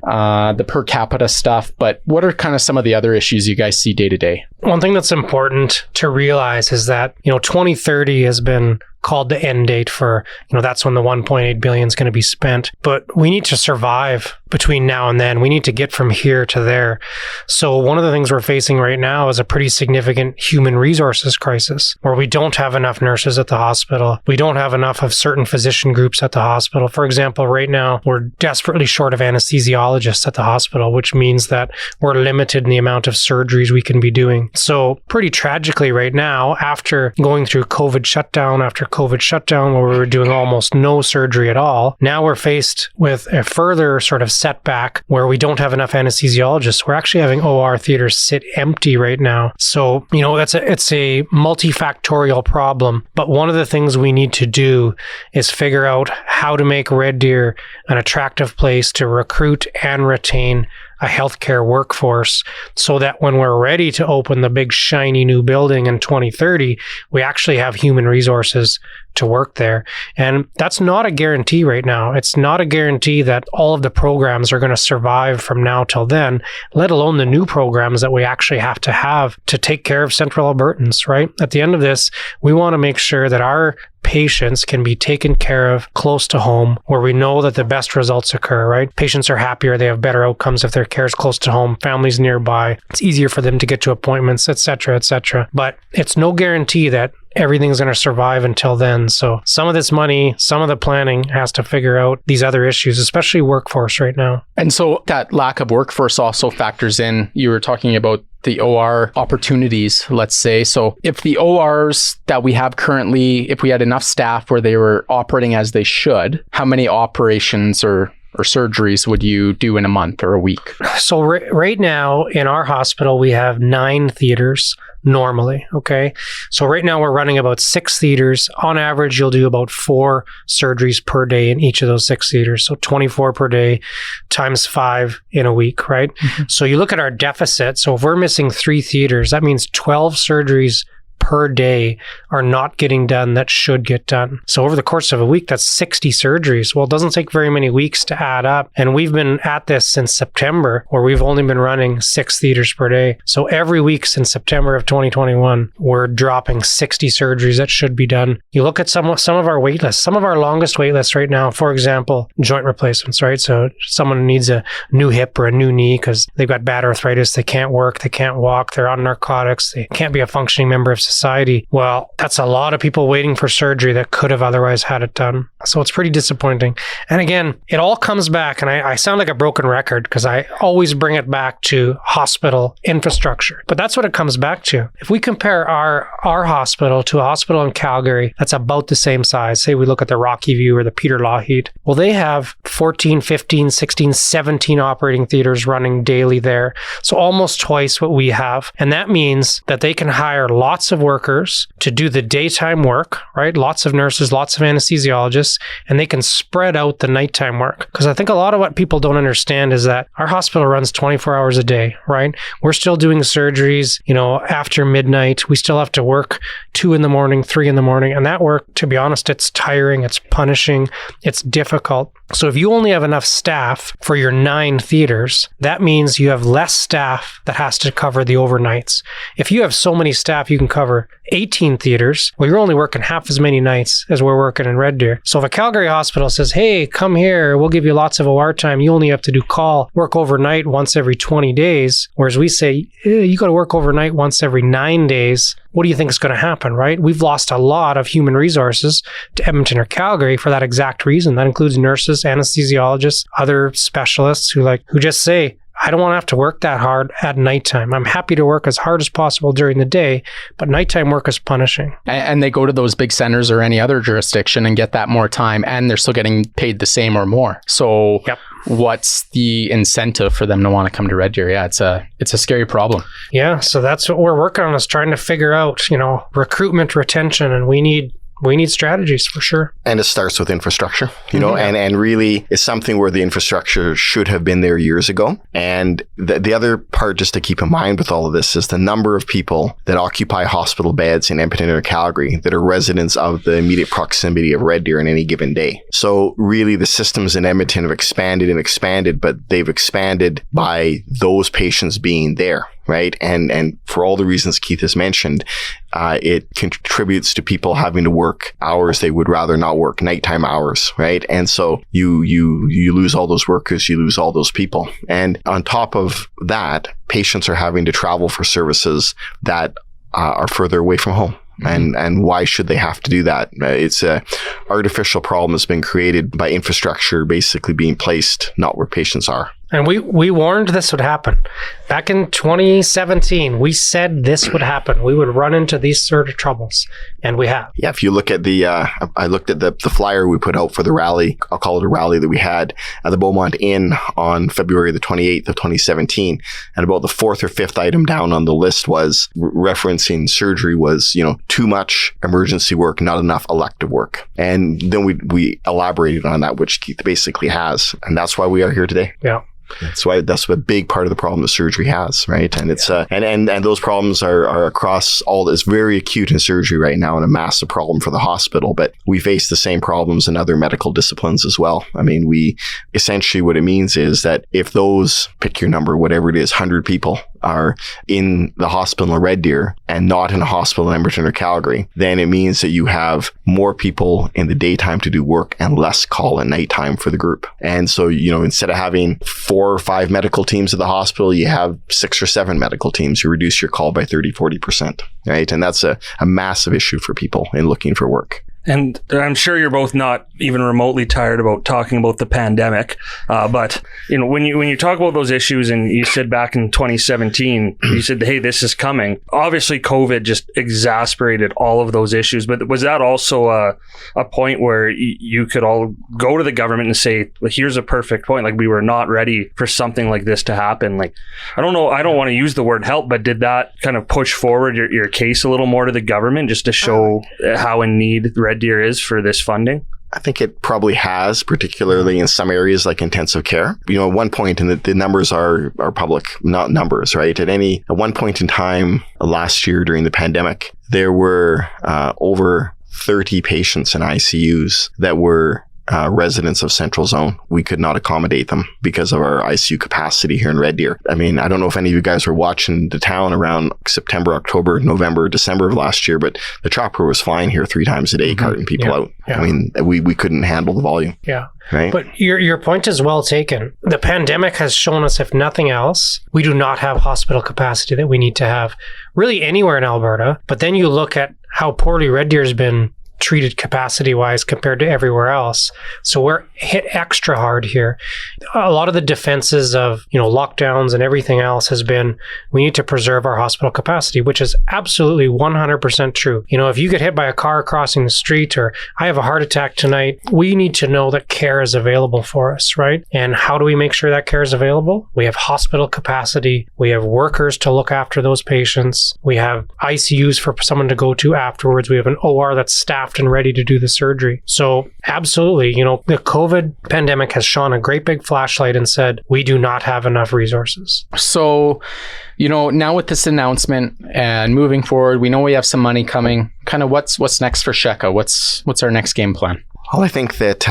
the per capita stuff, but what are kind of some of the other issues you guys see day to day? One thing that's important to realize is that, 2030 has been called the end date for, that's when the 1.8 billion is going to be spent. But we need to survive between now and then. We need to get from here to there. So one of the things we're facing right now is a pretty significant human resources crisis, where we don't have enough nurses at the hospital. We don't have enough of certain physician groups at the hospital. For example, right now, we're desperately short of anesthesiologists at the hospital, which means that we're limited in the amount of surgeries we can be doing. So pretty tragically right now, after going through COVID shutdown, after COVID shutdown where we were doing almost no surgery at all. Now we're faced with a further sort of setback where we don't have enough anesthesiologists. We're actually having OR theaters sit empty right now. So, it's a multifactorial problem. But one of the things we need to do is figure out how to make Red Deer an attractive place to recruit and retain a healthcare workforce so that when we're ready to open the big shiny new building in 2030, we actually have human resources to work there. And that's not a guarantee right now. It's not a guarantee that all of the programs are going to survive from now till then, let alone the new programs that we actually have to take care of Central Albertans, right? At the end of this, we want to make sure that our patients can be taken care of close to home where we know that the best results occur, right? Patients are happier, they have better outcomes if their care is close to home, families nearby, it's easier for them to get to appointments, etc., etc. But it's no guarantee that everything's going to survive until then. So some of this money, some of the planning has to figure out these other issues, especially workforce right now. And so that lack of workforce also factors in, you were talking about the OR opportunities, let's say. So if the ORs that we have currently, if we had enough staff where they were operating as they should, how many operations or surgeries would you do in a month or a week? So right now in our hospital, we have 9 theaters normally. Okay. So right now we're running about 6 theaters. On average, you'll do about 4 surgeries per day in each of those 6 theaters. So 24 per day times 5 in a week, right? Mm-hmm. So you look at our deficit. So if we're missing 3 theaters, that means 12 surgeries per day are not getting done that should get done. So over the course of a week, that's 60 surgeries. Well, it doesn't take very many weeks to add up. And we've been at this since September, where we've only been running 6 theaters per day. So every week since September of 2021, we're dropping 60 surgeries that should be done. You look at some of our wait lists, some of our longest wait lists right now, for example, joint replacements, right? So someone needs a new hip or a new knee because they've got bad arthritis, they can't work, they can't walk, they're on narcotics, they can't be a functioning member of society. Well, that's a lot of people waiting for surgery that could have otherwise had it done. So it's pretty disappointing. And again, it all comes back, and I sound like a broken record because I always bring it back to hospital infrastructure. But that's what it comes back to. If we compare our hospital to a hospital in Calgary that's about the same size, say we look at the Rocky View or the Peter Lougheed, well, they have 14, 15, 16, 17 operating theaters running daily there. So almost twice what we have. And that means that they can hire lots of workers to do the daytime work, right? Lots of nurses, lots of anesthesiologists, and they can spread out the nighttime work. Because I think a lot of what people don't understand is that our hospital runs 24 hours a day, right? We're still doing surgeries, after midnight. We still have to work 2 a.m, 3 a.m. And that work, to be honest, it's tiring, it's punishing, it's difficult. So if you only have enough staff for your 9 theaters, that means you have less staff that has to cover the overnights. If you have so many staff, you can cover 18 theaters. Well, you're only working half as many nights as we're working in Red Deer. So if a Calgary hospital says, hey, come here, we'll give you lots of OR time. You only have to do work overnight once every 20 days. Whereas we say, you got to work overnight once every 9 days. What do you think is going to happen, right? We've lost a lot of human resources to Edmonton or Calgary for that exact reason. That includes nurses, anesthesiologists, other specialists who just say, I don't want to have to work that hard at nighttime. I'm happy to work as hard as possible during the day, but nighttime work is punishing. And they go to those big centers or any other jurisdiction and get that more time, and they're still getting paid the same or more. So What's the incentive for them to want to come to Red Deer? Yeah, it's a scary problem. Yeah, so that's what we're working on, is trying to figure out, recruitment, retention, and we need strategies for sure. And it starts with infrastructure, and really it's something where the infrastructure should have been there years ago. And the other part just to keep in mind with all of this is the number of people that occupy hospital beds in Edmonton or Calgary that are residents of the immediate proximity of Red Deer on any given day. So really the systems in Edmonton have expanded, but they've expanded by those patients being there. Right. And for all the reasons Keith has mentioned, it contributes to people having to work hours they would rather not work, nighttime hours. Right. And so you lose all those workers, you lose all those people. And on top of that, patients are having to travel for services that are further away from home. And why should they have to do that? It's a artificial problem that's been created by infrastructure basically being placed not where patients are. And we warned this would happen. Back in 2017, we said this would happen. We would run into these sort of troubles, and we have. Yeah, if you look at I looked at the flyer we put out for the rally, I'll call it a rally that we had at the Beaumont Inn on February the 28th of 2017. And about the fourth or fifth item down on the list was referencing surgery was, too much emergency work, not enough elective work. And then we elaborated on that, which Keith basically has. And that's why we are here today. Yeah. That's a big part of the problem that surgery has, right? And it's and those problems are across all. It's very acute in surgery right now and a massive problem for the hospital. But we face the same problems in other medical disciplines as well. I mean, we essentially what it means is that if those, pick your number, whatever it is, 100 people are in the hospital in Red Deer and not in a hospital in Edmonton or Calgary, then it means that you have more people in the daytime to do work and less call at nighttime for the group. And so, instead of having 4 or 5 medical teams at the hospital, you have 6 or 7 medical teams. You reduce your call by 30-40%, right? And that's a massive issue for people in looking for work. And I'm sure you're both not even remotely tired about talking about the pandemic. But when you talk about those issues, and you said back in 2017, you said, hey, this is coming. Obviously, COVID just exacerbated all of those issues. But was that also a point where you could all go to the government and say, well, here's a perfect point. Like, we were not ready for something like this to happen. Like, I don't know. I don't want to use the word help, but did that kind of push forward your case a little more to the government just to show how in need Red Deer is for this funding? I think it probably has, particularly in some areas like intensive care. At one point, and the numbers are public, not numbers, right? At one point in time last year during the pandemic, there were over 30 patients in ICUs that were residents of Central Zone. We could not accommodate them because of our ICU capacity here in Red Deer. I mean, I don't know if any of you guys were watching the town around September, October, November, December of last year, but the chopper was flying here 3 times a day, carting people out. Yeah. I mean, we couldn't handle the volume. Yeah. Right? But your point is well taken. The pandemic has shown us, if nothing else, we do not have hospital capacity that we need to have really anywhere in Alberta. But then you look at how poorly Red Deer has been treated capacity-wise compared to everywhere else. So we're hit extra hard here. A lot of the defenses of, lockdowns and everything else has been, we need to preserve our hospital capacity, which is absolutely 100% true. If you get hit by a car crossing the street, or I have a heart attack tonight, we need to know that care is available for us, right? And how do we make sure that care is available? We have hospital capacity. We have workers to look after those patients. We have ICUs for someone to go to afterwards. We have an OR that's staffed and ready to do the surgery. So absolutely, the COVID pandemic has shone a great big flashlight and said, we do not have enough resources. So, now with this announcement and moving forward, we know we have some money coming. Kind of what's next for Sheka? What's our next game plan? Well, I think that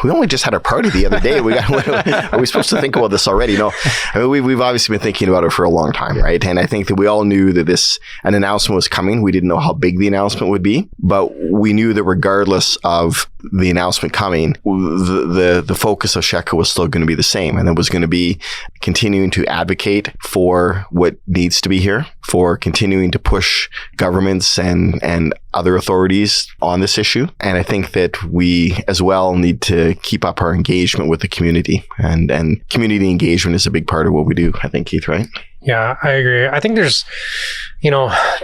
we only just had our party the other day. Are we supposed to think about this already? No. I mean, we've obviously been thinking about it for a long time, right? And I think that we all knew that an announcement was coming. We didn't know how big the announcement would be, but we knew that regardless of the announcement coming, the focus of Sheka was still going to be the same. And it was going to be continuing to advocate for what needs to be here, for continuing to push governments and other authorities on this issue. And I think that we as well need to keep up our engagement with the community, and community engagement is a big part of what we do, I think, Keith, right? Yeah, I agree. I think there's,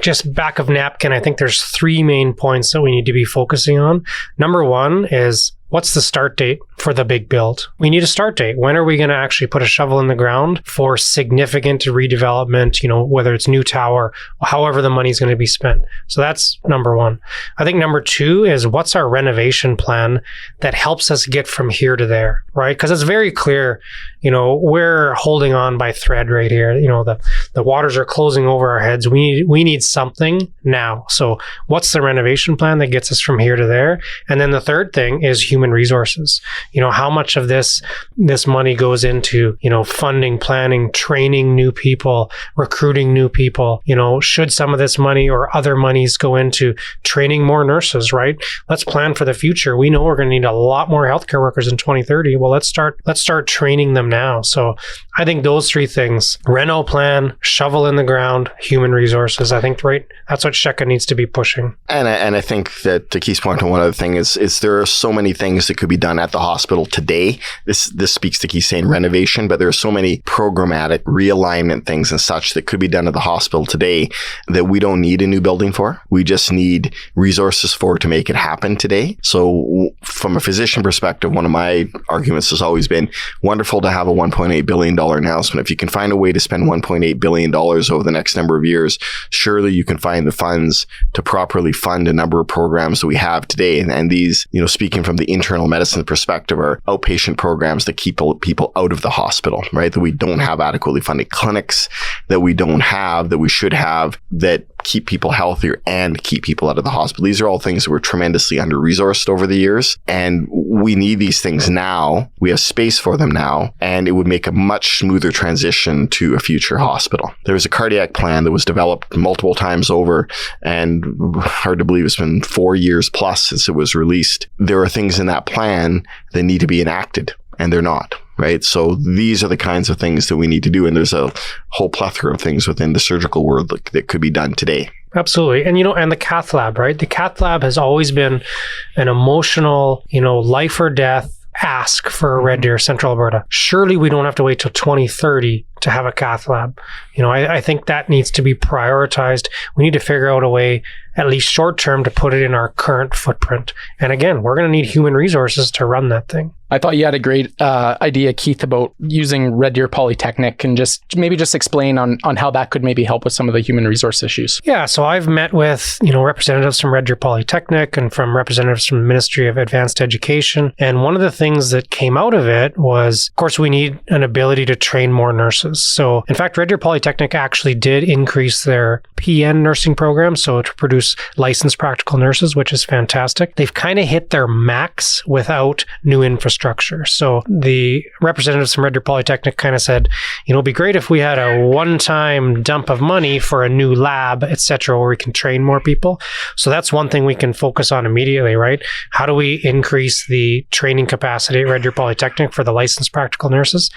just back of napkin, I think there's 3 main points that we need to be focusing on. Number 1 is, what's the start date for the big build? We need a start date. When are we going to actually put a shovel in the ground for significant redevelopment, whether it's new tower, however the money is going to be spent? So that's number 1. I think number 2 is, what's our renovation plan that helps us get from here to there, right? Because it's very clear, we're holding on by thread right here. The waters are closing over our heads. We need something now. So what's the renovation plan that gets us from here to there? And then the third thing is human resources. How much of this money goes into, funding, planning, training new people, recruiting new people? Should some of this money or other monies go into training more nurses, right? Let's plan for the future. We know we're going to need a lot more healthcare workers in 2030. Well, let's start training them now. So I think those 3 things, reno plan, shovel in the ground, human resources, I think, right, that's what Sheka needs to be pushing. And I think that, to Keith's point on one other thing, is there are so many things things that could be done at the hospital today. This speaks to Keith saying renovation, but there are so many programmatic realignment things and such that could be done at the hospital today that we don't need a new building for. We just need resources for to make it happen today. So from a physician perspective, one of my arguments has always been wonderful to have a $1.8 billion announcement. If you can find a way to spend $1.8 billion over the next number of years, surely you can find the funds to properly fund a number of programs that we have today. And these, speaking from the internal medicine perspective, are outpatient programs that keep people out of the hospital, right? That we don't have adequately funded clinics, that we don't have, that we should have, that keep people healthier and keep people out of the hospital. These are all things that were tremendously under-resourced over the years, and we need these things now. We have space for them now, and it would make a much smoother transition to a future hospital. There was a cardiac plan that was developed multiple times over, and hard to believe it's been 4 years plus since it was released. There are things in that plan that need to be enacted, and they're not. Right. So these are the kinds of things that we need to do. And there's a whole plethora of things within the surgical world that could be done today. Absolutely. And, and the cath lab, right? The cath lab has always been an emotional, life or death ask for Red Deer, Central Alberta. Surely we don't have to wait till 2030 to have a cath lab. I think that needs to be prioritized. We need to figure out a way, at least short term, to put it in our current footprint. And again, we're going to need human resources to run that thing. I thought you had a great idea, Keith, about using Red Deer Polytechnic, and just explain on how that could maybe help with some of the human resource issues. Yeah, so I've met with, representatives from Red Deer Polytechnic and from representatives from the Ministry of Advanced Education. And one of the things that came out of it was, of course, we need an ability to train more nurses. So in fact, Red Deer Polytechnic actually did increase their PN nursing program, so to produce licensed practical nurses, which is fantastic. They've kind of hit their max without new infrastructure. So the representatives from Red Deer Polytechnic kind of said, it'd be great if we had a one-time dump of money for a new lab, etc., where we can train more people. So that's one thing we can focus on immediately, right? How do we increase the training capacity at Red Deer Polytechnic for the licensed practical nurses?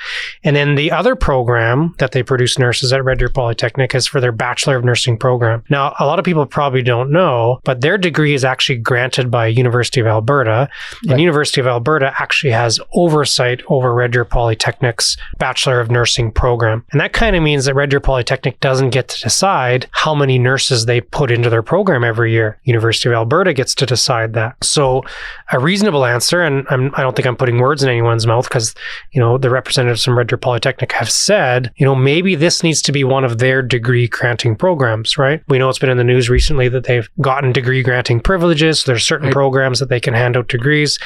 And then the other program that they produce nurses at Red Deer Polytechnic is for their Bachelor of Nursing program. Now, a lot of people probably don't know, but their degree is actually granted by University of Alberta. Right. And University of Alberta actually has oversight over Red Deer Polytechnic's Bachelor of Nursing program. And that kind of means that Red Deer Polytechnic doesn't get to decide how many nurses they put into their program every year. University of Alberta gets to decide that. So a reasonable answer, and I don't think I'm putting words in anyone's mouth, because, the representatives from Red Deer Polytechnic have said, maybe this needs to be one of their degree granting programs, right? We know it's been in the news recently that they've gotten degree granting privileges. So there's certain programs that they can hand out degrees.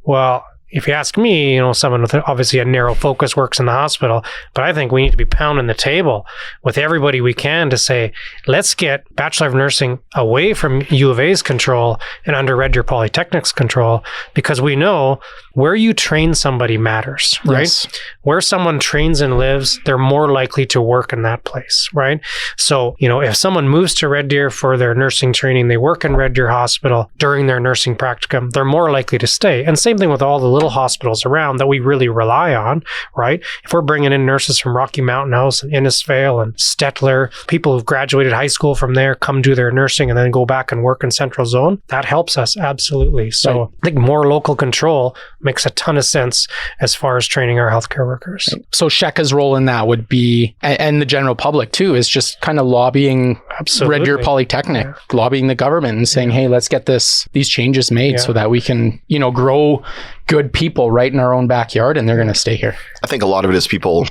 Well, if you ask me, someone with obviously a narrow focus works in the hospital, but I think we need to be pounding the table with everybody we can to say, let's get Bachelor of Nursing away from U of A's control and under Red Deer Polytechnic's control, because we know where you train somebody matters, right? Yes. Where someone trains and lives, they're more likely to work in that place, right? So, if someone moves to Red Deer for their nursing training, they work in Red Deer Hospital during their nursing practicum, they're more likely to stay. And same thing with all the little hospitals around that we really rely on, right? If we're bringing in nurses from Rocky Mountain House and Innisfail and Stettler, people who've graduated high school from there, come do their nursing and then go back and work in Central Zone, that helps us absolutely. So right. I think more local control makes a ton of sense as far as training our healthcare workers. So Sheka's role in that would be, and the general public too, is just kind of lobbying Red Deer Polytechnic, lobbying the government and saying, hey, let's get these changes made so that we can, grow good people right in our own backyard, and they're going to stay here. I think a lot of it is people,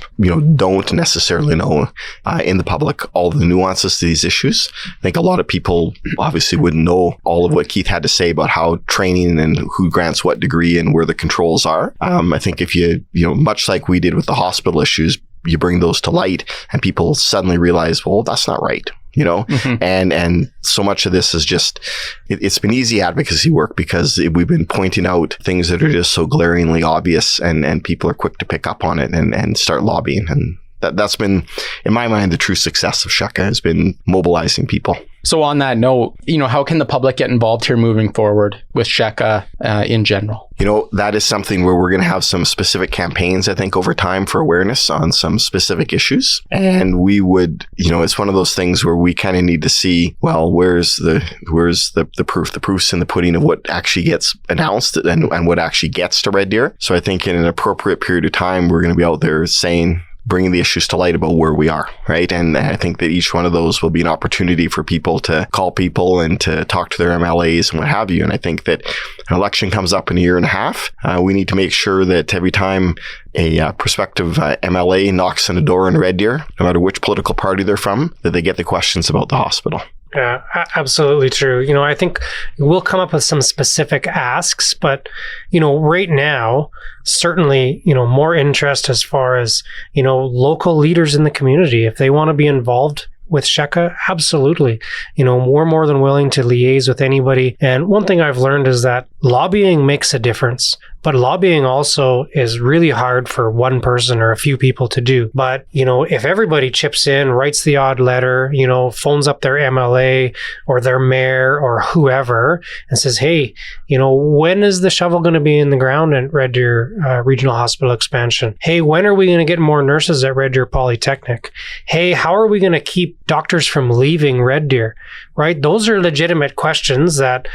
don't necessarily know in the public all the nuances to these issues. I think a lot of people obviously wouldn't know all of what Keith had to say about how training and who grants what degree and where the controls are. I think if you much like we did with the hospital issues, you bring those to light and people suddenly realize, well, that's not right. Mm-hmm. And so much of this is just, it's been easy advocacy work because we've been pointing out things that are just so glaringly obvious, and people are quick to pick up on it and start lobbying. And that's been, in my mind, the true success of Sheka has been mobilizing people. So on that note, how can the public get involved here moving forward with Sheka in general? That is something where we're going to have some specific campaigns, I think, over time for awareness on some specific issues. And we would, it's one of those things where we kind of need to see, well, where's the proof? The proof's in the pudding of what actually gets announced and what actually gets to Red Deer. So I think in an appropriate period of time, we're going to be out there bringing the issues to light about where we are, right? And I think that each one of those will be an opportunity for people to call people and to talk to their MLAs and what have you. And I think that an election comes up in a year and a half. We need to make sure that every time a prospective MLA knocks on a door in Red Deer, no matter which political party they're from, that they get the questions about the hospital. Yeah, absolutely true. I think we'll come up with some specific asks, but, right now, certainly, more interest as far as, local leaders in the community. If they want to be involved with Sheka, absolutely. We're more than willing to liaise with anybody. And one thing I've learned is that lobbying makes a difference. But lobbying also is really hard for one person or a few people to do. But, if everybody chips in, writes the odd letter, phones up their MLA or their mayor or whoever and says, hey, when is the shovel going to be in the ground at Red Deer Regional Hospital expansion? Hey, when are we going to get more nurses at Red Deer Polytechnic? Hey, how are we going to keep doctors from leaving Red Deer? Right? Those are legitimate questions that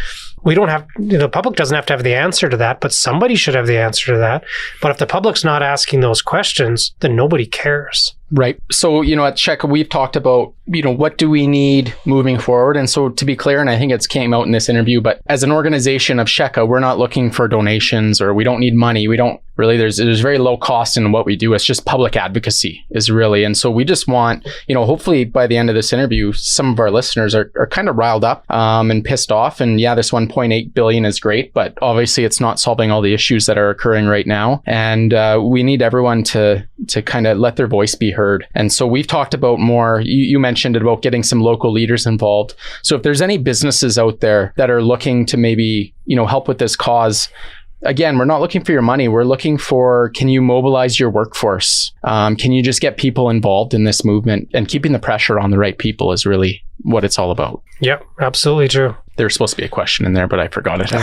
we don't have, the public doesn't have to have the answer to that, but somebody should have the answer to that. But if the public's not asking those questions, then nobody cares. Right. So, at Sheka, we've talked about, what do we need moving forward? And so to be clear, and I think it's came out in this interview, but as an organization of Sheka, we're not looking for donations or we don't need money. We don't really, there's very low cost in what we do. It's just public advocacy is really. And so we just want, hopefully by the end of this interview, some of our listeners are kind of riled up and pissed off. And yeah, this 1.8 billion is great, but obviously it's not solving all the issues that are occurring right now. And we need everyone to kind of let their voice be heard. And so we've talked about more, you mentioned it about getting some local leaders involved. So if there's any businesses out there that are looking to maybe, help with this cause, again, we're not looking for your money. We're looking for, can you mobilize your workforce? Can you just get people involved in this movement? And keeping the pressure on the right people is really what it's all about. Yep, absolutely true. There's supposed to be a question in there, but I forgot it. So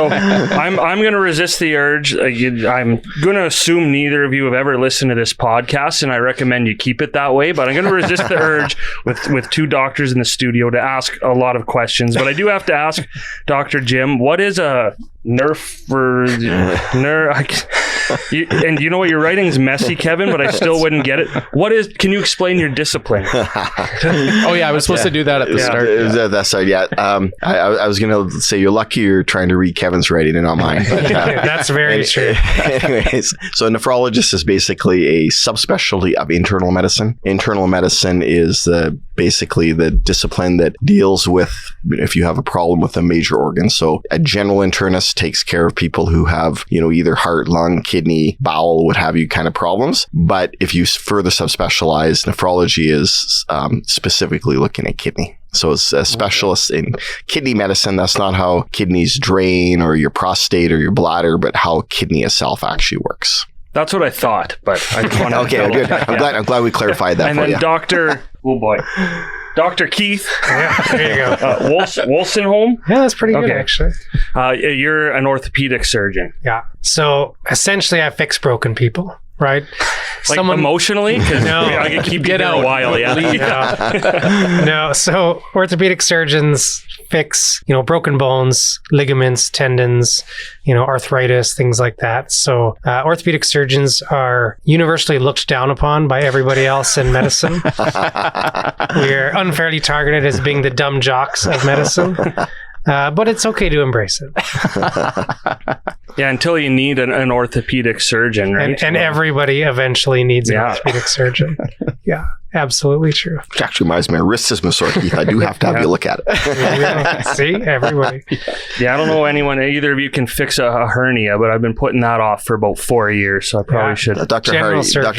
I'm going to resist the urge. I'm going to assume neither of you have ever listened to this podcast, and I recommend you keep it that way. But I'm going to resist the urge with two doctors in the studio to ask a lot of questions. But I do have to ask Dr. Jim, what is a nerf for and you know what, your writing's messy, Kevin, but I still wouldn't get it. Can you explain your discipline? Oh yeah, I was supposed to do that at the start. That's right. Yeah. I was going to say you're lucky you're trying to read Kevin's writing and not mine. But, that's very true. Anyways, so a nephrologist is basically a subspecialty of internal medicine. Internal medicine is basically the discipline that deals with if you have a problem with a major organ. So a general internist takes care of people who have, either heart, lung, kidney, bowel, what have you kind of problems. But if you further subspecialize, nephrology is specifically looking at kidney. So it's a specialist in kidney medicine. That's not how kidneys drain or your prostate or your bladder, but how kidney itself actually works. That's what I thought, but I just wanted okay, good. I'm glad we clarified that and for then you. Dr. Keith. Yeah, there you go. Wolstenholme? Yeah, that's pretty good, actually. You're an orthopedic surgeon. Yeah. So essentially, I fix broken people, right? Like emotionally? Because No. I can keep you there a while, yeah. No, so orthopedic surgeons fix, broken bones, ligaments, tendons, arthritis, things like that. So orthopedic surgeons are universally looked down upon by everybody else in medicine. We're unfairly targeted as being the dumb jocks of medicine. But it's okay to embrace it. Yeah, until you need an orthopedic surgeon, right? And everybody eventually needs an orthopedic surgeon. Yeah. Absolutely true. Which actually reminds me, my wrist is sore, Keith. I do have to have you look at it. See, everybody. Yeah, I don't know anyone, either of you can fix a hernia, but I've been putting that off for about 4 years, so I probably should. Dr.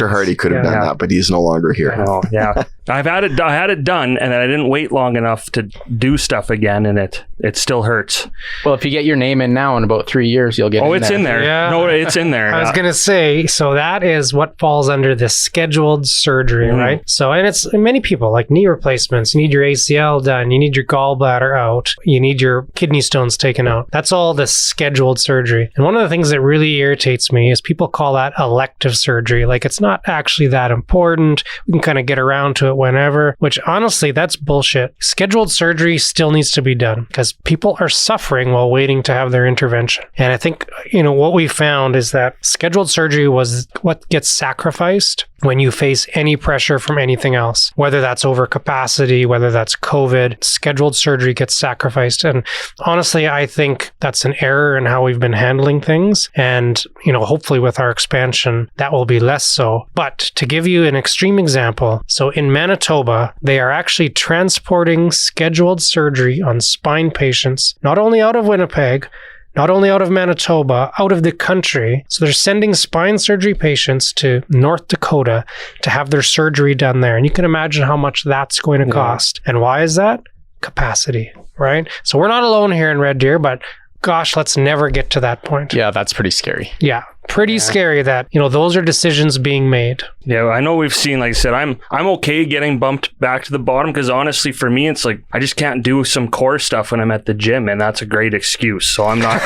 Hardy could have done that, but he's no longer here. Oh, yeah. I had it done, and then I didn't wait long enough to do stuff again, and it still hurts. Well, if you get your name in now, in about 3 years, you'll get Oh, it's in there. Yeah. No, it's in there. I was going to say, so that is what falls under the scheduled surgery, right? So, and it's many people like knee replacements, you need your ACL done, you need your gallbladder out, you need your kidney stones taken out. That's all the scheduled surgery. And one of the things that really irritates me is people call that elective surgery. Like it's not actually that important. We can kind of get around to it whenever, which honestly, that's bullshit. Scheduled surgery still needs to be done because people are suffering while waiting to have their intervention. And I think, what we found is that scheduled surgery was what gets sacrificed when you face any pressure from anything else, whether that's overcapacity, whether that's COVID, scheduled surgery gets sacrificed. And honestly, I think that's an error in how we've been handling things. And, hopefully with our expansion, that will be less so. But to give you an extreme example, so in Manitoba, they are actually transporting scheduled surgery on spine patients, not only out of Winnipeg, not only out of Manitoba, out of the country. So they're sending spine surgery patients to North Dakota to have their surgery done there. And you can imagine how much that's going to cost. And why is that? Capacity, right? So we're not alone here in Red Deer, but gosh, let's never get to that point. Yeah, that's pretty scary. Yeah. Pretty scary that, those are decisions being made. Yeah, I know we've seen, like I said, I'm okay getting bumped back to the bottom because honestly, for me, it's like I just can't do some core stuff when I'm at the gym, and that's a great excuse. So I'm not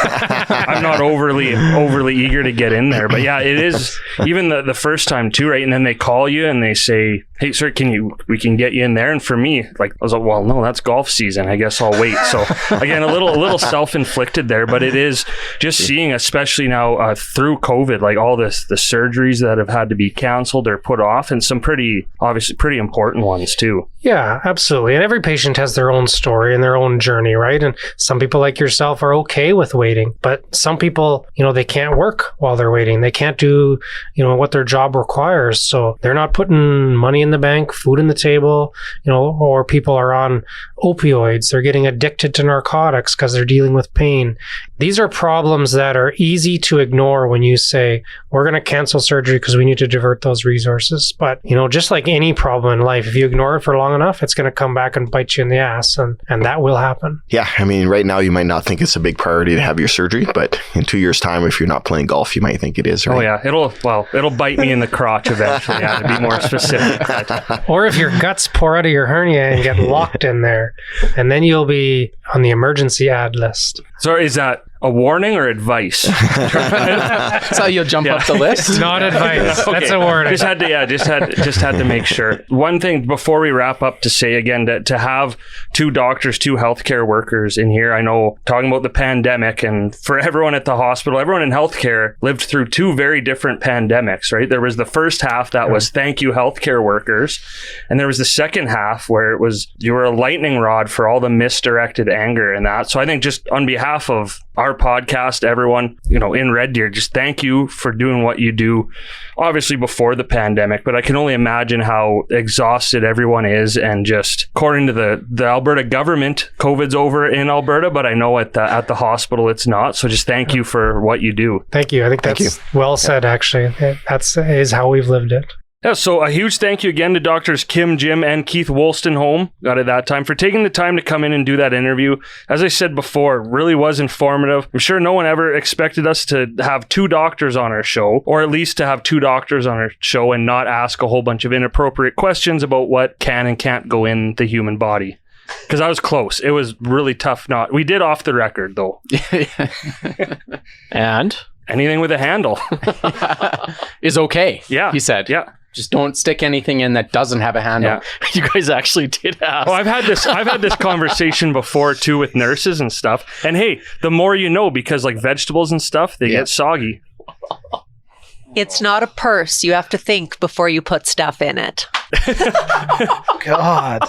I'm not overly eager to get in there. But yeah, it is even the first time too, right? And then they call you and they say, "Hey, sir, we can get you in there?" And for me, like I was like, "Well, no, that's golf season. I guess I'll wait." So again, a little self-inflicted there, but it is just seeing, especially now through COVID, like all the surgeries that have had to be canceled or put off, and some obviously pretty important ones too. Yeah, absolutely. And every patient has their own story and their own journey, right? And some people like yourself are okay with waiting, but some people, they can't work while they're waiting. They can't do, what their job requires. So they're not putting money in the bank, food in the table, or people are on opioids. They're getting addicted to narcotics because they're dealing with pain. These are problems that are easy to ignore when you say, we're going to cancel surgery because we need to divert those resources. But, just like any problem in life, if you ignore it for long enough, it's going to come back and bite you in the ass, and that will happen. Yeah, I mean, right now you might not think it's a big priority to have your surgery, but in 2 years' time, if you're not playing golf, you might think it is, right? Oh yeah, it'll bite me in the crotch eventually, yeah, to be more specific. Or if your guts pour out of your hernia and get locked in there, and then you'll be on the emergency ad list. So is that a warning or advice? That's how you'll jump up the list. Not advice. Okay. That's a warning. Just had to make sure. One thing before we wrap up to say again, to have two doctors, two healthcare workers in here. I know talking about the pandemic, and for everyone at the hospital, everyone in healthcare lived through two very different pandemics, right? There was the first half that was thank you healthcare workers, and there was the second half where it was you were a lightning rod for all the misdirected anger and that. So I think just on behalf of our podcast, everyone, in Red Deer, just thank you for doing what you do, obviously before the pandemic, but I can only imagine how exhausted everyone is. And just according to the Alberta government, COVID's over in Alberta, but I know at the hospital it's not. So just thank you for what you do. Thank you. I think that's well said, actually. Is how we've lived it. Yeah, so a huge thank you again to Doctors Kim, Jim, and Keith Wolstenholme, got it that time, for taking the time to come in and do that interview. As I said before, really was informative. I'm sure no one ever expected us to have two doctors on our show, or at least to have two doctors on our show and not ask a whole bunch of inappropriate questions about what can and can't go in the human body. Because I was close. It was really tough not. We did off the record, though. And? Anything with a handle. Is okay, yeah, he said. Yeah. Just don't stick anything in that doesn't have a handle. Yeah. You guys actually did ask. Oh, I've had this conversation before too with nurses and stuff. And hey, the more you know, because like vegetables and stuff, they get soggy. It's not a purse. You have to think before you put stuff in it. God.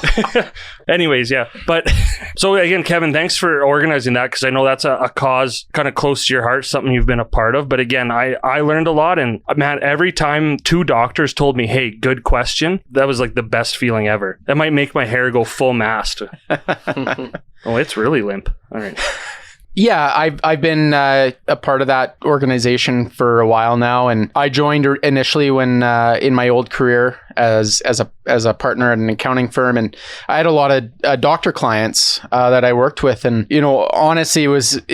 Anyways, yeah. But so again, Kevin, thanks for organizing that, because I know that's a cause kind of close to your heart, something you've been a part of. But again, I learned a lot, and man, every time 2 doctors told me, hey, good question, that was like the best feeling ever. That might make my hair go full mast. Oh, it's really limp. All right. Yeah, I've been a part of that organization for a while now, and I joined initially when in my old career as a partner at an accounting firm, and I had a lot of doctor clients that I worked with, and honestly, it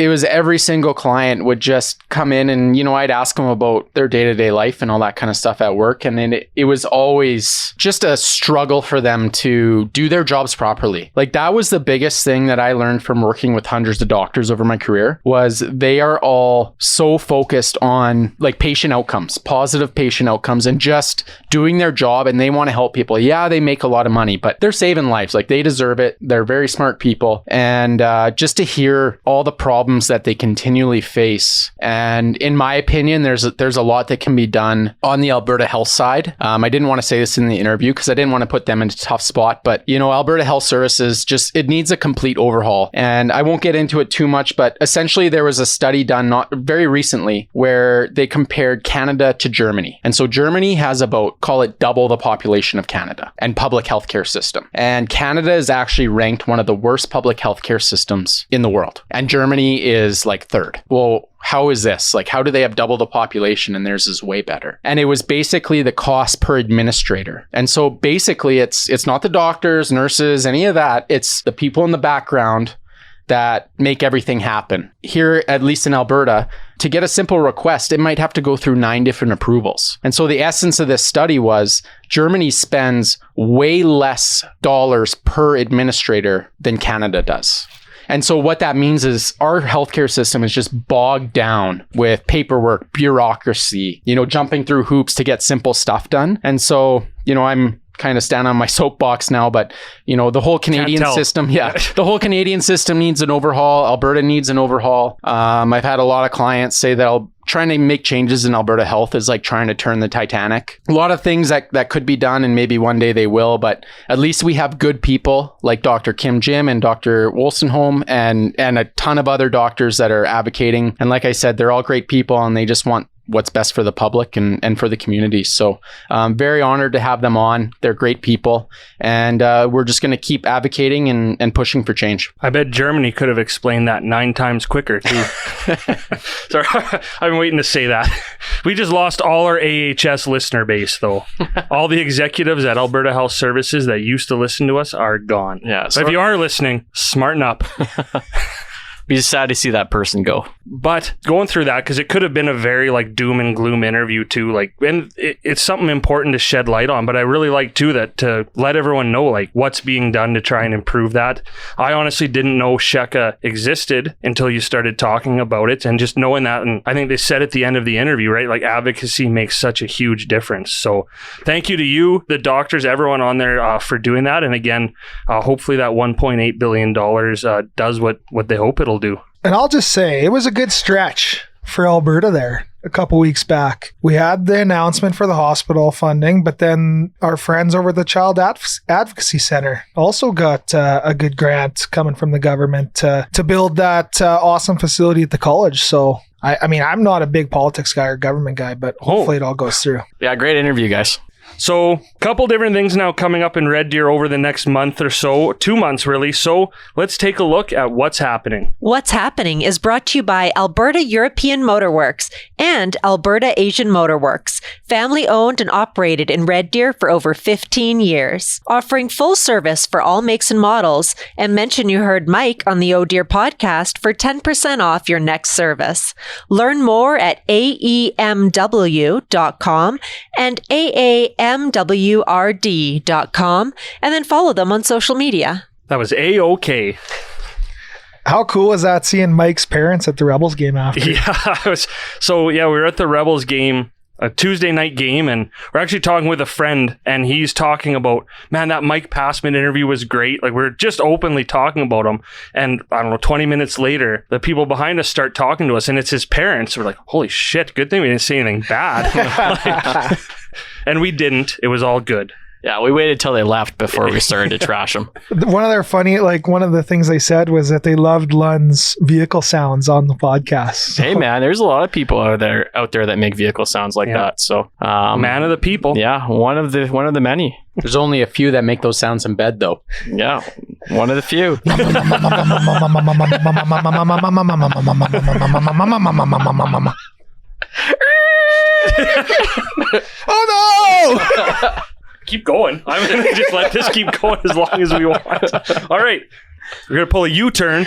was every single client would just come in, and I'd ask them about their day-to-day life and all that kind of stuff at work, and then it was always just a struggle for them to do their jobs properly. Like, that was the biggest thing that I learned from working with hundreds of doctors over my career, was they are all so focused on like patient outcomes, positive patient outcomes, and just doing their job, and they want to help people. Yeah, they make a lot of money, but they're saving lives. Like, they deserve it. They're very smart people. And just to hear all the problems that they continually face. And in my opinion, there's a lot that can be done on the Alberta health side. I didn't want to say this in the interview because I didn't want to put them in a tough spot, but Alberta Health Services, it needs a complete overhaul. And I won't get into it too much, but essentially there was a study done not very recently where they compared Canada to Germany. And so Germany has about, call it, double the population of Canada and public healthcare system. And Canada is actually ranked one of the worst public healthcare systems in the world. And Germany is like 3rd. Well, how is this? Like, how do they have double the population and theirs is way better? And it was basically the cost per administrator. And so basically it's not the doctors, nurses, any of that. It's the people in the background that make everything happen. Here, at least in Alberta, to get a simple request, it might have to go through 9 different approvals. And so the essence of this study was Germany spends way less dollars per administrator than Canada does. And so what that means is our healthcare system is just bogged down with paperwork, bureaucracy, jumping through hoops to get simple stuff done. And so, I'm kind of stand on my soapbox now, but the whole Canadian system, the whole Canadian system needs an overhaul. Alberta needs an overhaul. I've had a lot of clients say that trying to make changes in Alberta Health is like trying to turn the Titanic. A lot of things that could be done, and maybe one day they will, but at least we have good people like Dr. Kim Jim and Dr. Wolstenholme and a ton of other doctors that are advocating. And like I said, they're all great people, and they just want what's best for the public and for the community. So I'm very honored to have them on. They're great people. And we're just going to keep advocating and pushing for change. I bet Germany could have explained that 9 times quicker too. Sorry, I've been waiting to say that. We just lost all our AHS listener base though. All the executives at Alberta Health Services that used to listen to us are gone. Yeah. So if you are listening, smarten up. Be sad to see that person go. But going through that, because it could have been a very like doom and gloom interview too, and it's something important to shed light on. But I really like too that to let everyone know like what's being done to try and improve that. I honestly didn't know SHECA existed until you started talking about it, and just knowing that, and I think they said at the end of the interview, right? Like, advocacy makes such a huge difference. So thank you to you, the doctors, everyone on there for doing that. And again, hopefully that $1.8 billion does what they hope it'll do. And I'll just say, it was a good stretch for Alberta there a couple weeks back. We had the announcement for the hospital funding, but then our friends over at the Child Advocacy Center also got a good grant coming from the government to build that awesome facility at the college. So, I mean, I'm not a big politics guy or government guy, but hopefully it all goes through. Yeah, great interview, guys. So a couple different things now coming up in Red Deer over the next month or so, 2 months really. So let's take a look at what's happening. What's Happening is brought to you by Alberta European Motorworks and Alberta Asian Motorworks, family owned and operated in Red Deer for over 15 years. Offering full service for all makes and models, and mention you heard Mike on the Oh Deer podcast for 10% off your next service. Learn more at aemw.com and aamwrd.com, and then follow them on social media. That was A-OK. How cool is that seeing Mike's parents at the Rebels game after? Yeah, we were at the Rebels game a Tuesday night game, and we're actually talking with a friend, and he's talking about, man, that Mike Passman interview was great. Like, we're just openly talking about him, and I don't know, 20 minutes later, the people behind us start talking to us, and it's his parents. We're like, holy shit, good thing we didn't say anything bad. And we didn't. It was all good. Yeah, we waited till they left before we started to trash them. One of the things they said was that they loved Lund's vehicle sounds on the podcast. So. Hey man, there's a lot of people out there that make vehicle sounds like that. So man of the people. Yeah, one of the many. There's only a few that make those sounds in bed, though. Yeah, one of the few. Oh no! Keep going. I'm going to just let this keep going as long as we want. All right. We're going to pull a U-turn.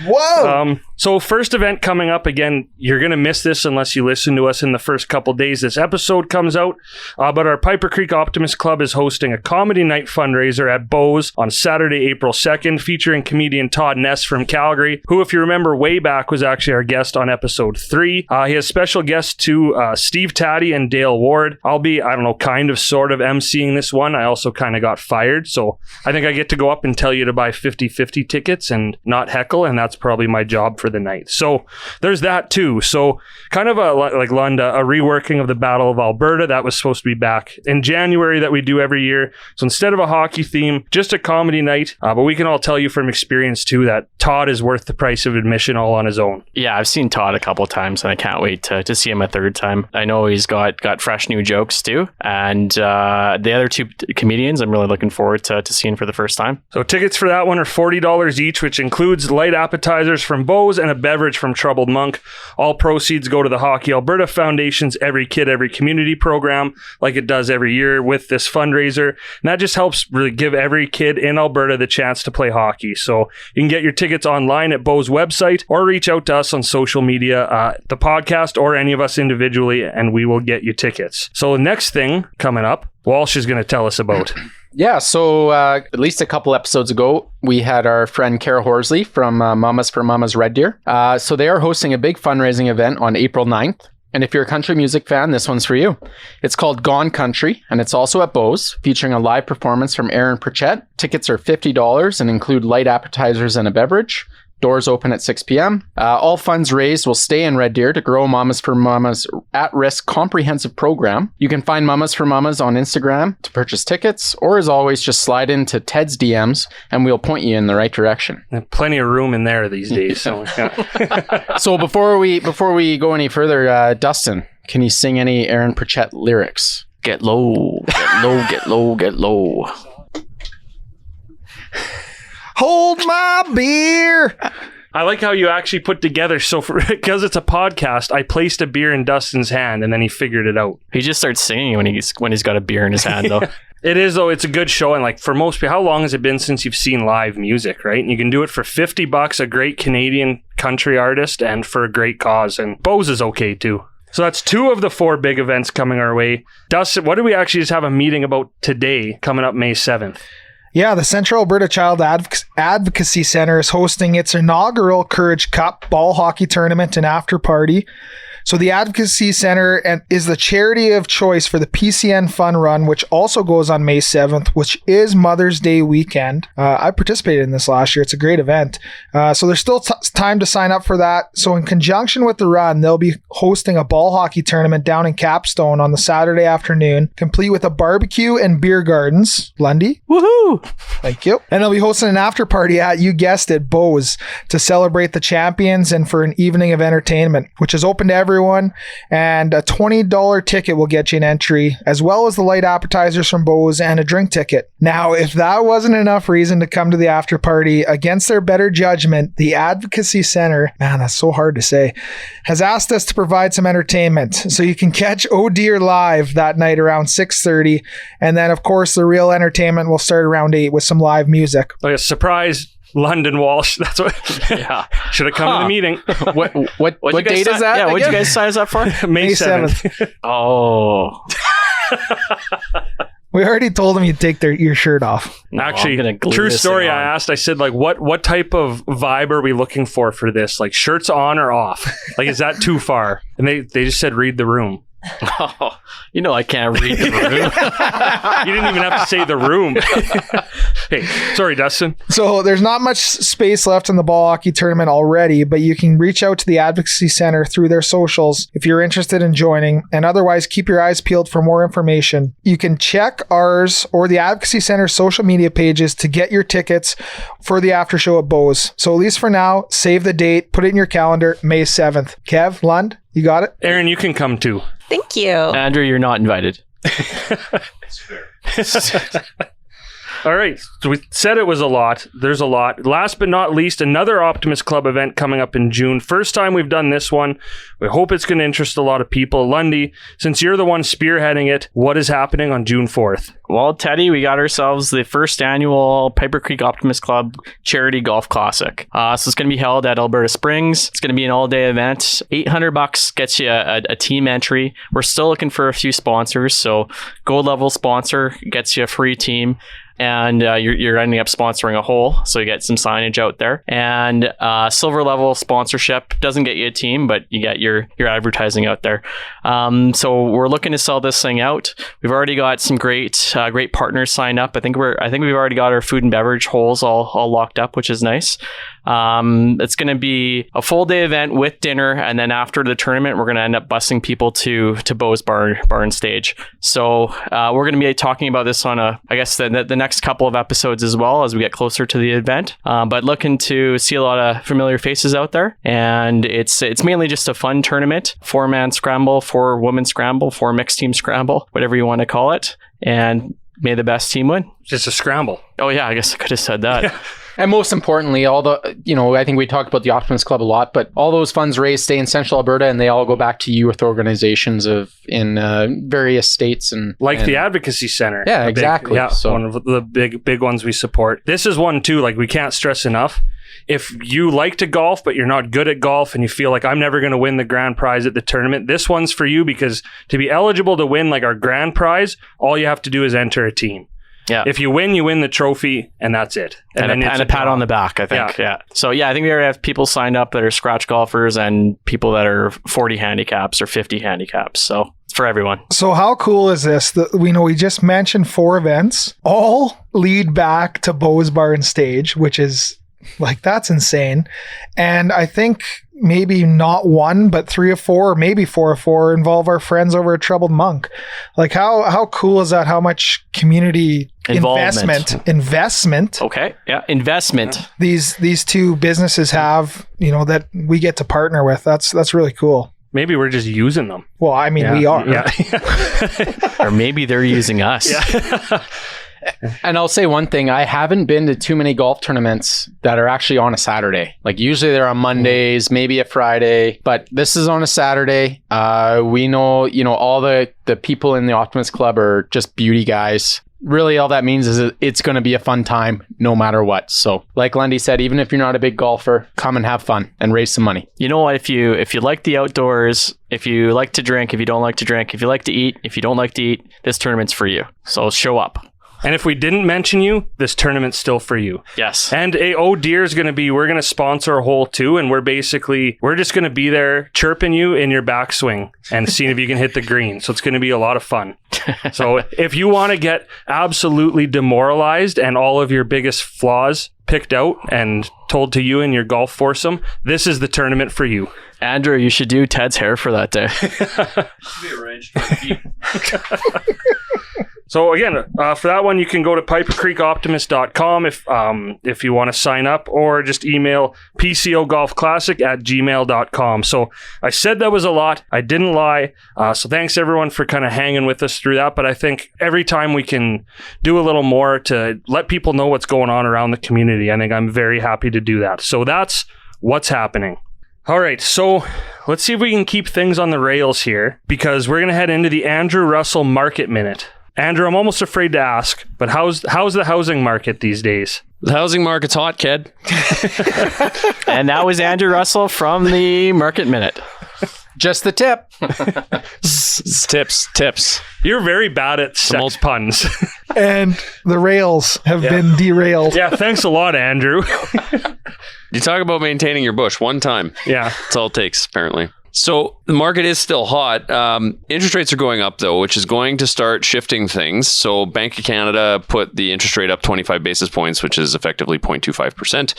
Whoa! So first event coming up, again, you're going to miss this unless you listen to us in the first couple days this episode comes out. But our Piper Creek Optimist Club is hosting a comedy night fundraiser at Bo's on Saturday, April 2nd, featuring comedian Todd Ness from Calgary, who, if you remember way back, was actually our guest on episode 3. He has special guests to Steve Taddy and Dale Ward. I'll be, kind of sort of emceeing this one. I also kind of got fired, so I think I get to go up and tell you to buy 50-50 tickets and not heckle, and that's probably my job for the night. So there's that too. So kind of like Lund, a reworking of the Battle of Alberta that was supposed to be back in January that we do every year. So instead of a hockey theme, just a comedy night. But we can all tell you from experience too that Todd is worth the price of admission all on his own. Yeah, I've seen Todd a couple of times, and I can't wait to see him a third time. I know he's got fresh new jokes too, and the other two comedians I'm really looking forward to seeing for the first time. So tickets for that one are $40 each, which includes light appetizers from Bo's and a beverage from Troubled Monk. All proceeds go to the Hockey Alberta Foundation's Every Kid, Every Community program, like it does every year with this fundraiser. And that just helps really give every kid in Alberta the chance to play hockey. So you can get your tickets online at Bo's website or reach out to us on social media, the podcast, or any of us individually, and we will get you tickets. So the next thing coming up, Walsh is going to tell us about. Yeah, so at least a couple episodes ago, we had our friend Kara Horsley from Mamas for Mamas Red Deer. So they are hosting a big fundraising event on April 9th. And if you're a country music fan, this one's for you. It's called Gone Country, and it's also at Bo's, featuring a live performance from Aaron Pritchett. Tickets are $50 and include light appetizers and a beverage. Doors open at 6 p.m. All funds raised will stay in Red Deer to grow Mamas for Mamas at-risk comprehensive program. You can find Mamas for Mamas on Instagram to purchase tickets, or as always, just slide into Ted's DMs and we'll point you in the right direction. Plenty of room in there these days. So, yeah. So before we go any further, Dustin, can you sing any Aaron Pritchett lyrics? Get low, get low, get low, get low. Hold my beer. I like how you actually put together. So because it's a podcast, I placed a beer in Dustin's hand and then he figured it out. He just starts singing when he's got a beer in his hand, though. It is, though. It's a good show. And like for most people, how long has it been since you've seen live music, right? And you can do it for $50, a great Canadian country artist, and for a great cause. And Bo's is okay too. So that's 2 of the 4 big events coming our way. Dustin, what do we actually just have a meeting about today coming up May 7th? Yeah, the Central Alberta Child Advocacy Centre is hosting its inaugural Courage Cup ball hockey tournament and after party. So the Advocacy Centre is the charity of choice for the PCN Fun Run, which also goes on May 7th, which is Mother's Day weekend. I participated in this last year. It's a great event. So there's still time to sign up for that. So in conjunction with the run, they'll be hosting a ball hockey tournament down in Capstone on the Saturday afternoon, complete with a barbecue and beer gardens. Lundy? Woohoo! Thank you. And they'll be hosting an after party at, you guessed it, Bo's, to celebrate the champions and for an evening of entertainment, which is open to everyone. And a $20 ticket will get you an entry, as well as the light appetizers from Bo's and a drink ticket. Now, if that wasn't enough reason to come to the after party, against their better judgment, the Advocacy Centre, man, that's so hard to say, has asked us to provide some entertainment. So you can catch Oh Deer live that night around 6:30. And then, of course, the real entertainment will start around 8 with some live music. Like a surprise London Walsh. That's what. Yeah. Should have come to the meeting. What date is that? Yeah, what'd you guys sign us up for? May 7th. Oh. We already told them you'd take your shirt off. No, actually, true story. I asked, I said, like, what type of vibe are we looking for this? Like, shirts on or off? Like, is that too far? And they just said, read the room. Oh, I can't read the room. You didn't even have to say the room. Hey, sorry, Dustin. So there's not much space left in the ball hockey tournament already, but you can reach out to the Advocacy Center through their socials if you're interested in joining, and otherwise keep your eyes peeled for more information. You can check ours or the Advocacy Center's social media pages to get your tickets for the after show at Bose. So at least for now, save the date, put it in your calendar, May 7th. Kev, Lund, you got it? Aaron, you can come too. Thank you. Andrew, you're not invited. All right. So we said it was a lot. There's a lot. Last but not least, another Optimist Club event coming up in June. First time we've done this one. We hope it's going to interest a lot of people. Lundy, since you're the one spearheading it, what is happening on June 4th? Well, Teddy, we got ourselves the first annual Piper Creek Optimist Club Charity Golf Classic. So it's going to be held at Alberta Springs. It's going to be an all-day event. $800 gets you a team entry. We're still looking for a few sponsors. So gold level sponsor gets you a free team. And you're ending up sponsoring a hole, so you get some signage out there. And silver level sponsorship doesn't get you a team, but you get your advertising out there. So we're looking to sell this thing out. We've already got some great partners signed up. I think we've already got our food and beverage holes all locked up, which is nice. It's going to be a full day event with dinner, and then after the tournament, we're going to end up busing people to Bo's Bar and Stage. So we're going to be talking about this on the next couple of episodes as well as we get closer to the event. But looking to see a lot of familiar faces out there, and it's mainly just a fun tournament: 4-man scramble, 4-woman scramble, 4 mixed team scramble, whatever you want to call it, and may the best team win. Just a scramble. Oh yeah, I guess I could have said that. Yeah. And most importantly, I think we talked about the Optimist Club a lot, but all those funds raised stay in Central Alberta, and they all go back to youth organizations in various states and the Advocacy Center. Yeah, exactly. So one of the big ones we support. This is one too. Like, we can't stress enough. If you like to golf, but you're not good at golf, and you feel like I'm never going to win the grand prize at the tournament, this one's for you, because to be eligible to win like our grand prize, all you have to do is enter a team. Yeah. If you win the trophy, and that's it. And a pat on the back, I think. Yeah. So, I think we already have people signed up that are scratch golfers and people that are 40 handicaps or 50 handicaps. So it's for everyone. So how cool is this? We just mentioned 4 events, all lead back to Bo's Bar and Stage, which is that's insane. And I think maybe not 1, but 3 or 4, or maybe 4 or 4 involve our friends over at Troubled Monk. How cool is that? How much community investment. Okay. Yeah. Investment. These 2 businesses have, that we get to partner with. That's really cool. Maybe we're just using them. Well, I mean, we are. Yeah. Or maybe they're using us. Yeah. And I'll say one thing, I haven't been to too many golf tournaments that are actually on a Saturday. Usually they're on Mondays, maybe a Friday, but this is on a Saturday. We know, all the people in the Optimist Club are just beauty guys. Really, all that means is it's going to be a fun time no matter what. So like Lundy said, even if you're not a big golfer, come and have fun and raise some money. You know what? If you like the outdoors, if you like to drink, if you don't like to drink, if you like to eat, if you don't like to eat, this tournament's for you. So show up. And if we didn't mention you, this tournament's still for you. Yes. And Deer is going to we're going to sponsor a hole too. And we're just going to be there chirping you in your backswing and seeing if you can hit the green. So it's going to be a lot of fun. So if you want to get absolutely demoralized and all of your biggest flaws picked out and told to you in your golf foursome, this is the tournament for you. Andrew, you should do Ted's hair for that day. Be arranged for So again, for that one, you can go to pipercreekoptimist.com if you want to sign up, or just email pcogolfclassic@gmail.com. So I said that was a lot. I didn't lie. So thanks everyone for kind of hanging with us through that. But I think every time we can do a little more to let people know what's going on around the community, I think I'm very happy to do that. So that's what's happening. All right, so let's see if we can keep things on the rails here, because we're going to head into the Andrew Russell Market Minute. Andrew, I'm almost afraid to ask, but how's the housing market these days? The housing market's hot, kid. And that was Andrew Russell from the Market Minute. Just the tip. Tips. You're very bad at sex puns. And the rails have been derailed. Yeah, thanks a lot, Andrew. You talk about maintaining your bush one time. Yeah. That's all it takes, apparently. So the market is still hot. Interest rates are going up, though, which is going to start shifting things. So Bank of Canada put the interest rate up 25 basis points, which is effectively 0.25%.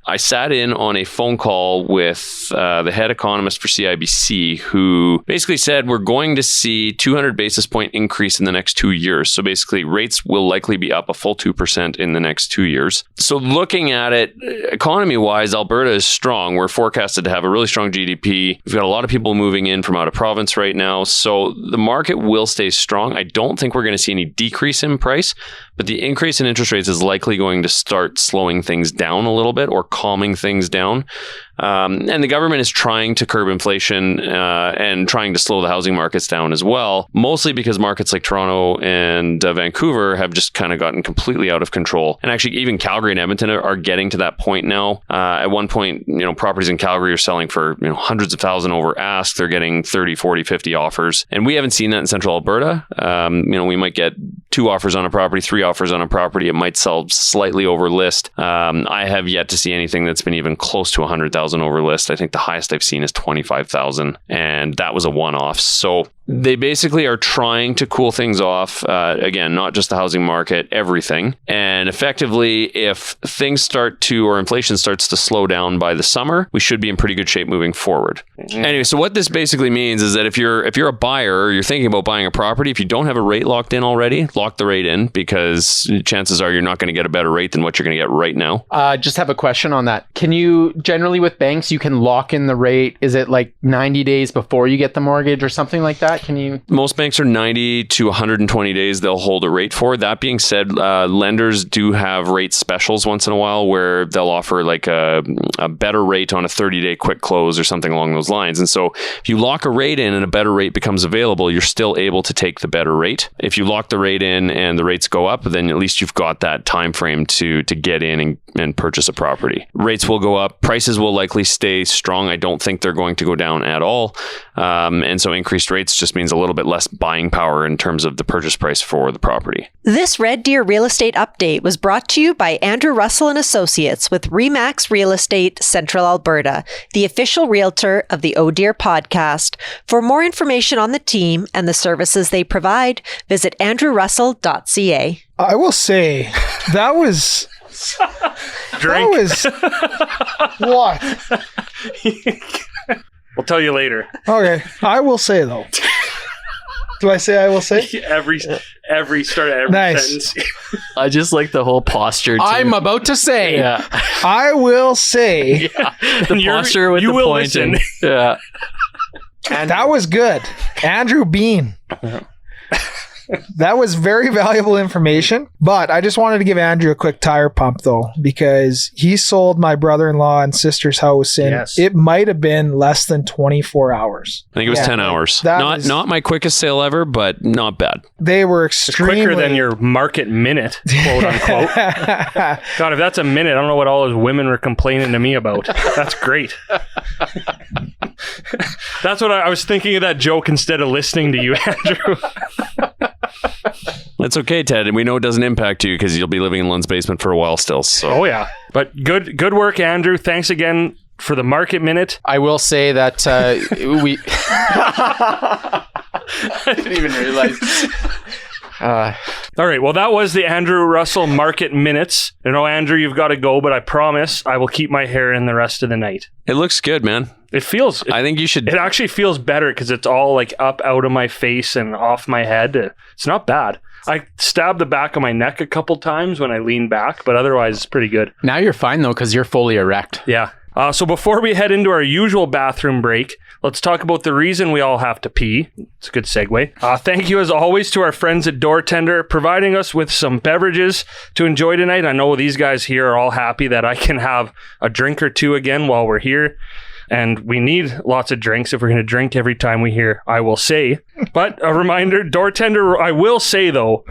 I sat in on a phone call with the head economist for CIBC, who basically said we're going to see 200 basis point increase in the next 2 years. So basically, rates will likely be up a full 2% in the next 2 years. So looking at it, economy-wise, Alberta is strong. We're forecasted to have a really strong GDP. We've got a lot of people moving in from out of province right now. So the market will stay strong. I don't think we're going to see any decrease in price, but the increase in interest rates is likely going to start slowing things down a little bit or calming things down. And the government is trying to curb inflation and trying to slow the housing markets down as well, mostly because markets like Toronto and Vancouver have just kind of gotten completely out of control. And actually, even Calgary and Edmonton are getting to that point now. At one point, properties in Calgary are selling for hundreds of thousands over ask. They're getting 30, 40, 50 offers. And we haven't seen that in Central Alberta. We might get 2 offers on a property, 3 offers on a property. It might sell slightly over list. I have yet to see anything that's been even close to 100,000 over list. I think the highest I've seen is 25,000, and that was a one-off. So they basically are trying to cool things off. Again, not just the housing market, everything. And effectively, if things or inflation starts to slow down by the summer, we should be in pretty good shape moving forward. Anyway, so what this basically means is that if you're a buyer or you're thinking about buying a property, if you don't have a rate locked in already, lock the rate in, because chances are you're not going to get a better rate than what you're going to get right now. Just have a question on that. Can you, generally with banks, you can lock in the rate? Is it like 90 days before you get the mortgage or something like that? Can you? Most banks are 90 to 120 days they'll hold a rate for. That being said, lenders do have rate specials once in a while where they'll offer like a better rate on a 30-day quick close or something along those lines. And so if you lock a rate in and a better rate becomes available, you're still able to take the better rate. If you lock the rate in and the rates go up, then at least you've got that time frame to get in and purchase a property. Rates will go up. Prices will likely stay strong. I don't think they're going to go down at all. And so increased rates just means a little bit less buying power in terms of the purchase price for the property. This Red Deer Real Estate Update was brought to you by Andrew Russell and Associates with Remax Real Estate Central Alberta, the official realtor of the Deer podcast. For more information on the team and the services they provide, visit andrewrussell.ca. I will say that was... Drink. That was... What? We'll tell you later. Okay. I will say, though. Do I say I will say? Every start of every Nice. sentence. I just like the whole posture, too. I'm about to say. Yeah. I will say The posture with you the will pointing. listen. Yeah. that was good. Andrew Bean. That was very valuable information, but I just wanted to give Andrew a quick tire pump, though, because he sold my brother-in-law and sister's house in, it might have been less than 24 hours. I think it was 10 hours. Not my quickest sale ever, but not bad. They were It's extremely... quicker than your market minute, quote unquote. God, if that's a minute, I don't know what all those women were complaining to me about. That's great. That's what I was thinking of that joke instead of listening to you, Andrew. That's okay, Ted. And we know it doesn't impact you because you'll be living in Lund's basement for a while still. So. Oh, yeah. But good work, Andrew. Thanks again for the market minute. I will say that we... I didn't even realize... All right. Well, that was the Andrew Russell Market Minutes. I know, Andrew, you've got to go, but I promise I will keep my hair in the rest of the night. It looks good, man. It feels... I think you should... It actually feels better because it's all like up out of my face and off my head. It's not bad. I stabbed the back of my neck a couple times when I leaned back, but otherwise it's pretty good. Now you're fine, though, because you're fully erect. Yeah. So before we head into our usual bathroom break, let's talk about the reason we all have to pee. It's a good segue. Thank you, as always, to our friends at Door Tender, providing us with some beverages to enjoy tonight. I know these guys here are all happy that I can have a drink or two again while we're here. And we need lots of drinks if we're going to drink every time we hear I will say. But a reminder, Door Tender, I will say though,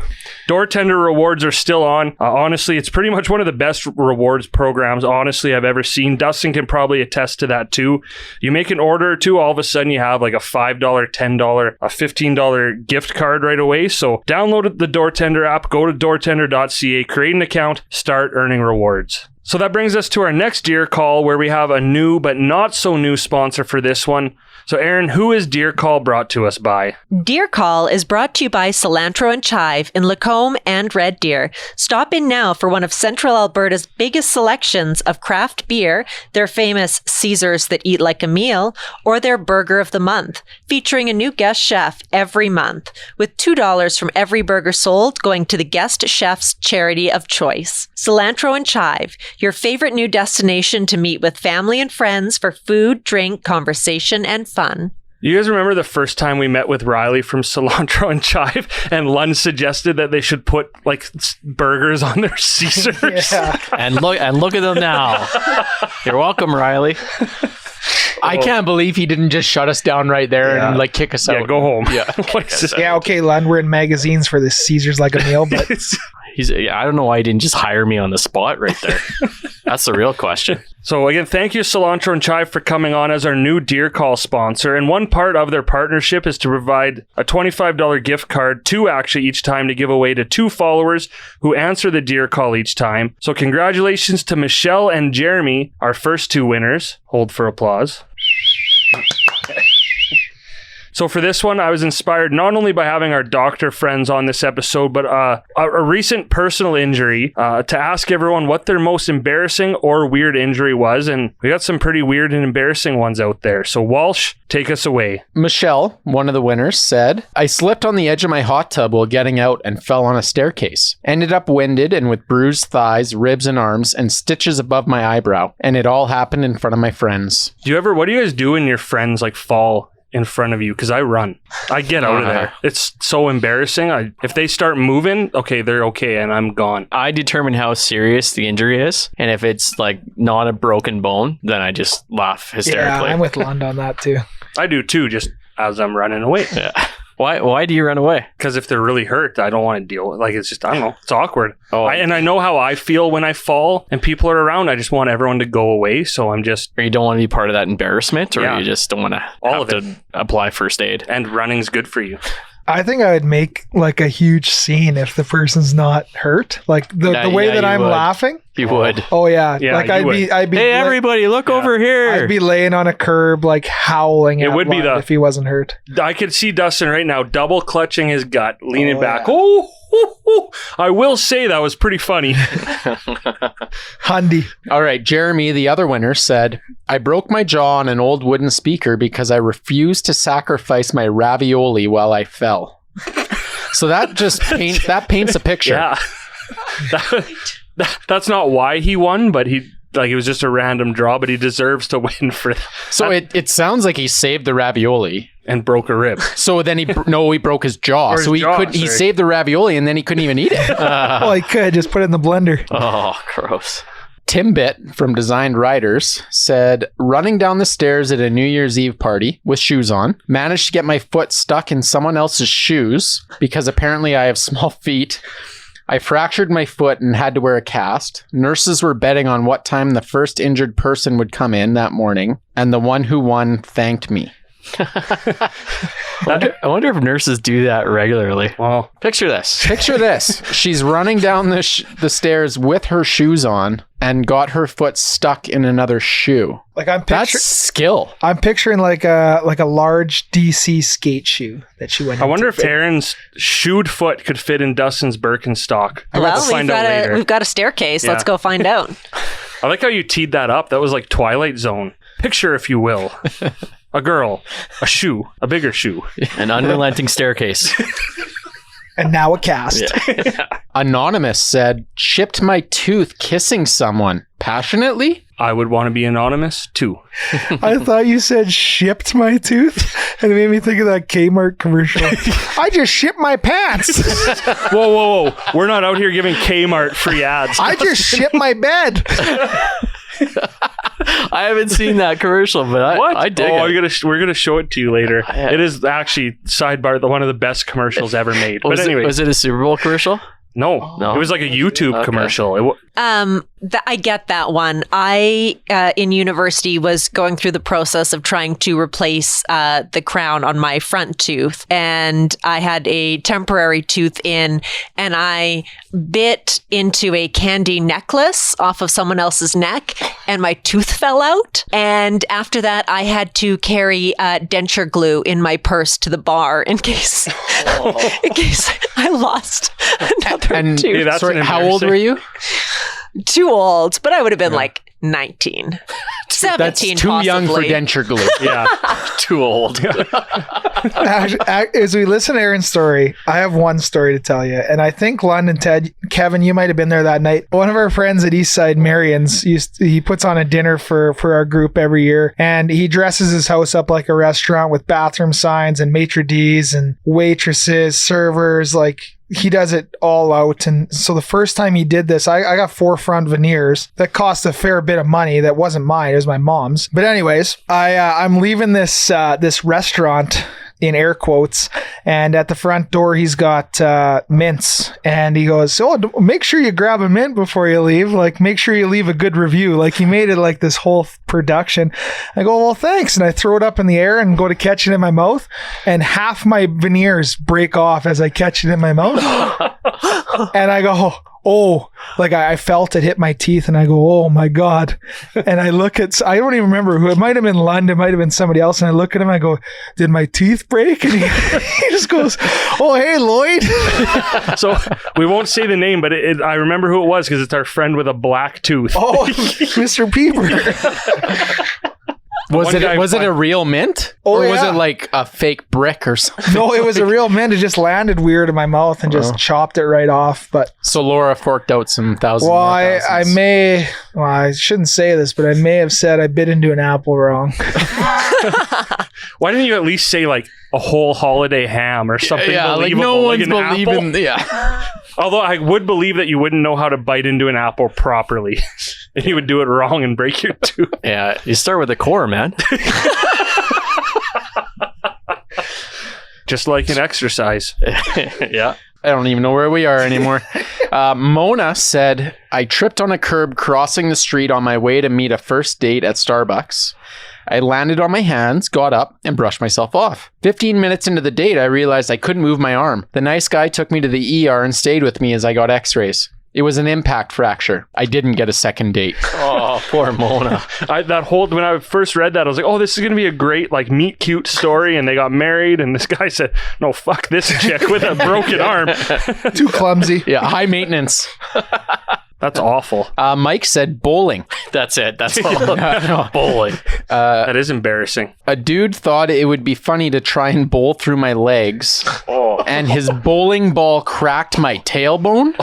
Door Tender rewards are still on. Honestly, it's pretty much one of the best rewards programs, honestly, I've ever seen. Dustin can probably attest to that too. You make an order or two, all of a sudden you have like a $5, $10, a $15 gift card right away. So download the Door Tender app, go to doortender.ca, create an account, start earning rewards. So that brings us to our next Deer Call, where we have a new but not so new sponsor for this one. So Aaron, who is Deer Call brought to us by? Deer Call is brought to you by Cilantro and Chive in Lacombe and Red Deer. Stop in now for one of Central Alberta's biggest selections of craft beer, their famous Caesars that eat like a meal, or their Burger of the Month, featuring a new guest chef every month, with $2 from every burger sold going to the guest chef's charity of choice. Cilantro and Chive, your favorite new destination to meet with family and friends for food, drink, conversation, and fun. You guys remember the first time we met with Riley from Cilantro and Chive, and Lund suggested that they should put like burgers on their Caesars? Yeah. And look at them now. You're welcome, Riley. I can't believe he didn't just shut us down right there and like kick us out. Yeah, go home. Yeah. Yeah, okay, Lund, we're in magazines for this Caesars like a meal, but I don't know why he didn't just hire me on the spot right there. That's the real question. So again, thank you Cilantro and Chive for coming on as our new Deer Call sponsor. And one part of their partnership is to provide a $25 gift card, two actually each time, to give away to 2 followers who answer the Deer Call each time. So congratulations to Michelle and Jeremy, our first 2 winners. Hold for applause. So for this one, I was inspired not only by having our doctor friends on this episode, but a recent personal injury to ask everyone what their most embarrassing or weird injury was. And we got some pretty weird and embarrassing ones out there. So Walsh, take us away. Michelle, one of the winners, said, I slipped on the edge of my hot tub while getting out and fell on a staircase. Ended up winded and with bruised thighs, ribs and arms, and stitches above my eyebrow. And it all happened in front of my friends. What do you guys do when your friends like fall in front of you? Because I run. I get out of there. It's so embarrassing. If they start moving, okay, they're okay, and I'm gone. I determine how serious the injury is, and if it's like not a broken bone, then I just laugh hysterically. yeah, I'm with Lund on that too. I do too, just as I'm running away. Yeah. Why do you run away? Because if they're really hurt, I don't want to deal with it. Like, it's just, I don't know, it's awkward. Oh. And I know how I feel when I fall and people are around. I just want everyone to go away. So I'm just... Or you don't want to be part of that embarrassment, or Yeah. you just don't want to All have of it. to apply first aid. And running's good for you. I think I would make like a huge scene if the person's not hurt. Like the way yeah, that you I'm would. laughing. You would. Oh yeah. Yeah, like you I'd would. be Hey, everybody, look over here. I'd be laying on a curb like howling It at would be Lund if he wasn't hurt. I could see Dustin right now double clutching his gut, leaning Oh, back. yeah. Oh, I will say that was pretty funny. Hundy. All right, Jeremy, the other winner, said, I broke my jaw on an old wooden speaker because I refused to sacrifice my ravioli while I fell. So that just paints a picture. Yeah. That's not why he won, but it was just a random draw, but he deserves to win for that. So it sounds like he saved the ravioli. And broke a rib. So then he broke his jaw. Or his So he jaw, he sorry. saved the ravioli and then he couldn't even eat it. Well, he could just put it in the blender. Oh, gross. Timbit from Designed Riders said, running down the stairs at a New Year's Eve party with shoes on, managed to get my foot stuck in someone else's shoes because apparently I have small feet. I fractured my foot and had to wear a cast. Nurses were betting on what time the first injured person would come in that morning, and the one who won thanked me. I wonder if nurses do that regularly. Well, Picture this. Picture this. She's running down the stairs with her shoes on and got her foot stuck in another shoe. Like I'm That's skill. picturing like a large DC skate shoe that she went. I wonder into. if Aaron's shoed foot could fit in Dustin's Birkenstock. We'll have to Well, find out later. we've got a staircase. Yeah. Let's go find out. I like how you teed that up. That was like Twilight Zone. Picture, if you will. A girl, a shoe, a bigger shoe. An unrelenting staircase. And now a cast. Anonymous said, chipped my tooth kissing someone passionately. I would want to be anonymous too. I thought you said shipped my tooth, and it made me think of that Kmart commercial. I just shipped my pants. Whoa. We're not out here giving Kmart free ads. I just shipped my bed. I haven't seen that commercial, but I dig it. We're gonna show it to you later. Yeah. It is actually, sidebar, one of the best commercials ever made. But anyway, Was it a Super Bowl commercial? No, No? it was like a YouTube Okay. commercial. I get that one. I, in university, was going through the process of trying to replace the crown on my front tooth. And I had a temporary tooth in, and I bit into a candy necklace off of someone else's neck, and my tooth fell out. And after that, I had to carry denture glue in my purse to the bar in case, in case I lost another And tooth. Hey, that's sorry, an how old were you? Too old, but I would have been like 19. 17 That's too possibly. young for denture glue. Yeah. Too old. As we listen to Aaron's story, I have one story to tell you. And I think London, Ted, Kevin, you might have been there that night. One of our friends at Eastside, Marion's, he puts on a dinner for our group every year. And he dresses his house up like a restaurant with bathroom signs and maitre d's and waitresses, servers, like... He does it all out. And so the first time he did this, I got 4 front veneers that cost a fair bit of money. That wasn't mine. It was my mom's. But anyways, I'm leaving this restaurant in air quotes. And at the front door, he's got mints. And he goes, make sure you grab a mint before you leave. Like, make sure you leave a good review. Like, he made it like this whole production. I go, well, thanks. And I throw it up in the air and go to catch it in my mouth. And half my veneers break off as I catch it in my mouth. And I go, like I felt it hit my teeth and I go, oh my God. And I look at, I don't even remember who, it might have been London, it might have been somebody else. And I look at him, I go, did my teeth break? And he just goes, oh, hey, Lloyd. So we won't say the name, but I remember who it was because it's our friend with a black tooth. Oh, Mr. Peeper. Was it a real mint? Oh, or was yeah. it like a fake brick or something? No, it was a real mint. It just landed weird in my mouth and just chopped it right off. But So Laura forked out some thousands. well, I shouldn't say this, but I may have said I bit into an apple wrong. Why didn't you at least say like a whole holiday ham or something? Yeah, like believable, no one's an apple? believing. Yeah. Although I would believe that you wouldn't know how to bite into an apple properly. And you would do it wrong and break your tooth. Yeah, you start with the core, man. Just like an exercise. Yeah. I don't even know where we are anymore. Mona said, I tripped on a curb crossing the street on my way to meet a first date at Starbucks. I landed on my hands, got up, and brushed myself off. 15 minutes into the date, I realized I couldn't move my arm. The nice guy took me to the ER and stayed with me as I got x-rays. It was an impact fracture. I didn't get a second date. Oh, poor Mona. When I first read that, I was like, oh, this is going to be a great like meet cute story. And they got married. And this guy said, no, fuck this chick with a broken arm. Too clumsy. Yeah, high maintenance. That's awful. Mike said bowling. That's it. That's all. Bowling. That is embarrassing. A dude thought it would be funny to try and bowl through my legs. Oh. And his bowling ball cracked my tailbone.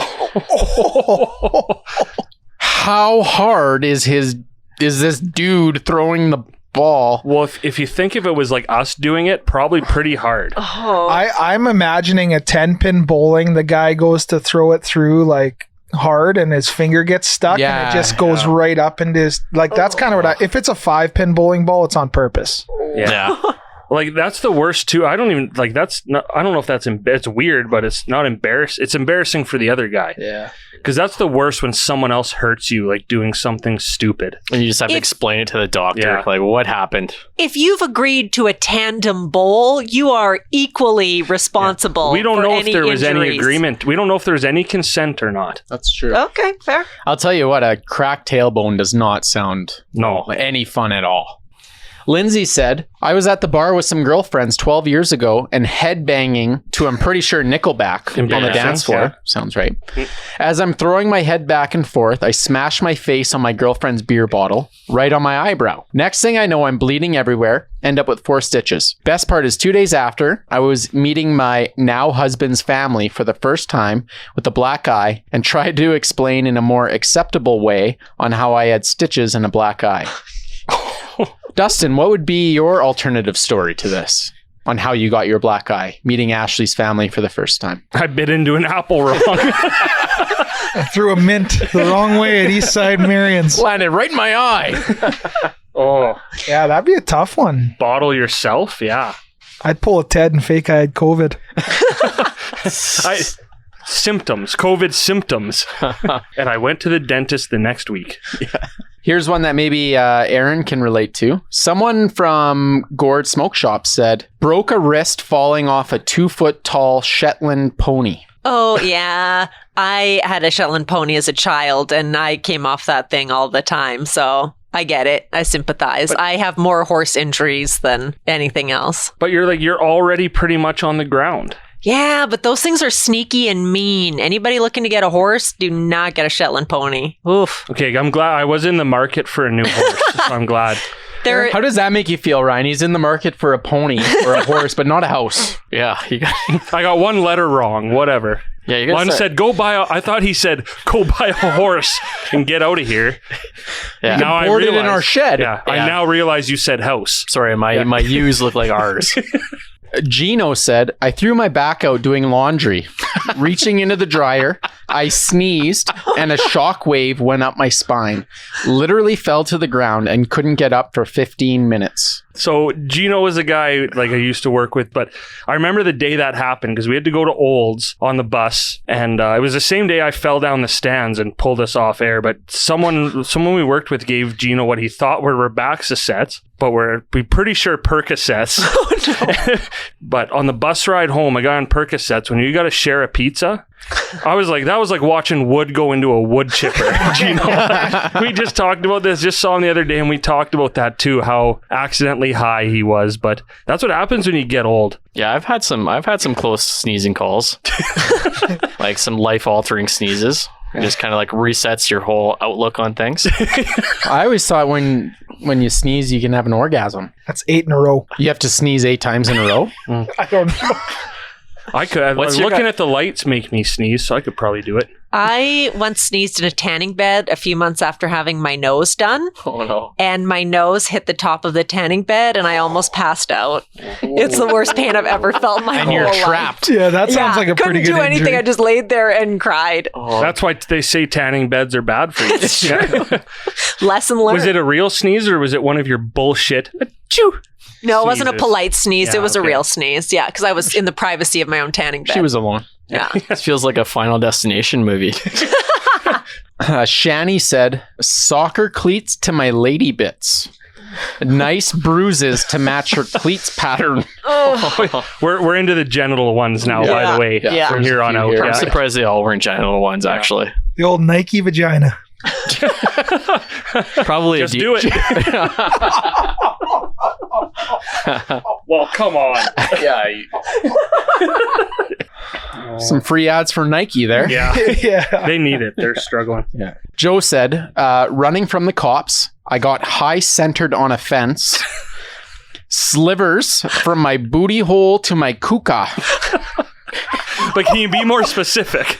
How hard is this dude throwing the ball? Well, if you think if it was like us doing it, probably pretty hard. I'm imagining a 10-pin bowling. The guy goes to throw it through like hard and his finger gets stuck and it just goes right up into his, like, that's kind of what if it's a 5-pin bowling ball, it's on purpose. Yeah. Like that's the worst too. I don't even like that's not, I don't know if that's it's weird, but it's not embarrassing. It's embarrassing for the other guy. Yeah. Because that's the worst when someone else hurts you, like doing something stupid. And you just have to explain it to the doctor. Yeah. Like, what happened? If you've agreed to a tandem bowl, you are equally responsible. We don't for know if there was any injuries. agreement. We don't know if there's any consent or not. That's true. Okay, fair. I'll tell you what, a cracked tailbone does not sound No. any fun at all. Lindsay said, I was at the bar with some girlfriends 12 years ago and headbanging to, I'm pretty sure, Nickelback on the dance floor. Yeah. Sounds right. As I'm throwing my head back and forth, I smash my face on my girlfriend's beer bottle, right on my eyebrow. Next thing I know, I'm bleeding everywhere, end up with 4 stitches. Best part is 2 days after, I was meeting my now husband's family for the first time with a black eye and tried to explain in a more acceptable way on how I had stitches and a black eye. Dustin, what would be your alternative story to this on how you got your black eye, meeting Ashley's family for the first time? I bit into an apple wrong. I threw a mint the wrong way at Eastside Marion's. Landed right in my eye. Oh, Yeah, that'd be a tough one. bottle yourself? Yeah. I'd pull a Ted and fake I had COVID. symptoms, COVID symptoms. And I went to the dentist the next week. Here's one that maybe Aaron can relate to. Someone from Gord Smoke Shop said, broke a wrist falling off a 2-foot tall Shetland pony. Oh, yeah. I had a Shetland pony as a child, and I came off that thing all the time. So I get it. I sympathize. I have more horse injuries than anything else. But you're already pretty much on the ground. Yeah, but those things are sneaky and mean. Anybody looking to get a horse, do not get a Shetland pony. Oof. Okay, I'm glad I was in the market for a new horse. So I'm glad. How does that make you feel, Ryan? He's in the market for a pony or a horse, but not a house. Yeah. I got one letter wrong. Whatever. Yeah, you one said go buy I thought he said go buy a horse and get out of here. Yeah. Now I board it realize, in our shed. Yeah, I now realize you said house. Sorry, my U's look like ours. Gino said, I threw my back out doing laundry. Reaching into the dryer, I sneezed and a shock wave went up my spine. Literally fell to the ground and couldn't get up for 15 minutes. So Gino was a guy like I used to work with, but I remember the day that happened because we had to go to Olds on the bus, and it was the same day I fell down the stands and pulled us off air. But someone we worked with gave Gino what he thought were Robaxacets, but we pretty sure Percocets. Oh, no. But on the bus ride home, I got on Percocets. When you got to share a pizza, I was like, that was like watching wood go into a wood chipper. Gino, we just talked about this, just saw him the other day, and we talked about that too, how accidentally high he was. But that's what happens when you get old. Yeah, I've had some close sneezing calls. Like some life-altering sneezes. It just kind of like resets your whole outlook on things. I always thought when you sneeze, you can have an orgasm. That's 8 in a row. You have to sneeze 8 times in a row? I don't know. I could. Looking at the lights make me sneeze, so I could probably do it. I once sneezed in a tanning bed a few months after having my nose done. Oh, no. And my nose hit the top of the tanning bed and I almost passed out. It's the worst pain I've ever felt in my whole life. And you're trapped. Yeah, that sounds like a pretty good couldn't do anything. injury. I just laid there and cried. Oh. That's why they say tanning beds are bad for you. It's true. Lesson learned. Was it a real sneeze or was it one of your bullshit? Achoo! No, it wasn't a sneezes? polite sneeze. Yeah, it was a okay. real sneeze. Yeah, because I was in the privacy of my own tanning bed. She was alone. Yeah. This feels like a Final Destination movie. Shani said, soccer cleats to my lady bits. Nice bruises to match her cleats pattern. Oh. We're into the genital ones now, by the way. Yeah. From here on out. I'm Yeah. surprised they all weren't genital ones, actually. The old Nike vagina. Probably Just do it. Well, come on. Yeah. Some free ads for Nike there. Yeah. Yeah. They need it. They're struggling. Yeah. Joe said, running from the cops, I got high centered on a fence. Slivers from my booty hole to my kuka. But can you be more specific?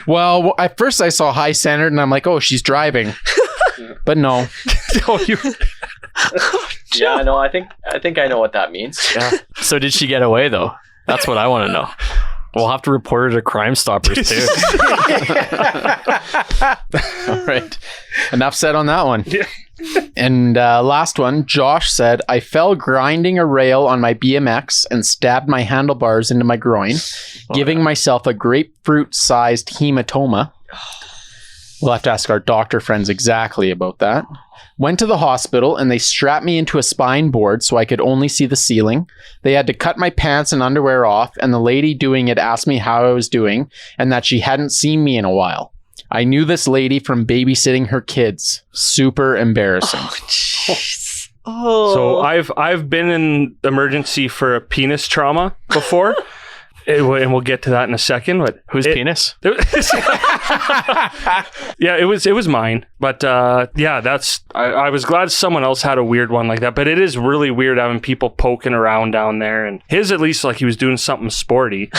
Well, at first I saw high centered and I'm like, oh, she's driving. But no. Yeah, no, I think I know what that means. Yeah. So did she get away though? That's what I want to know. We'll have to report her to Crime Stoppers too. All right. Enough said on that one. Yeah. And last one, Josh said, I fell grinding a rail on my BMX and stabbed my handlebars into my groin, giving myself a grapefruit-sized hematoma. We'll have to ask our doctor friends exactly about that. Went to the hospital and they strapped me into a spine board so I could only see the ceiling. They had to cut my pants and underwear off, and the lady doing it asked me how I was doing and that she hadn't seen me in a while. I knew this lady from babysitting her kids. Super embarrassing. Oh, jeez. Oh. So I've been in emergency for a penis trauma before. And we'll get to that in a second. But Whose penis? Yeah, it was mine. But yeah, I was glad someone else had a weird one like that. But it is really weird having people poking around down there. And his, at least, like he was doing something sporty.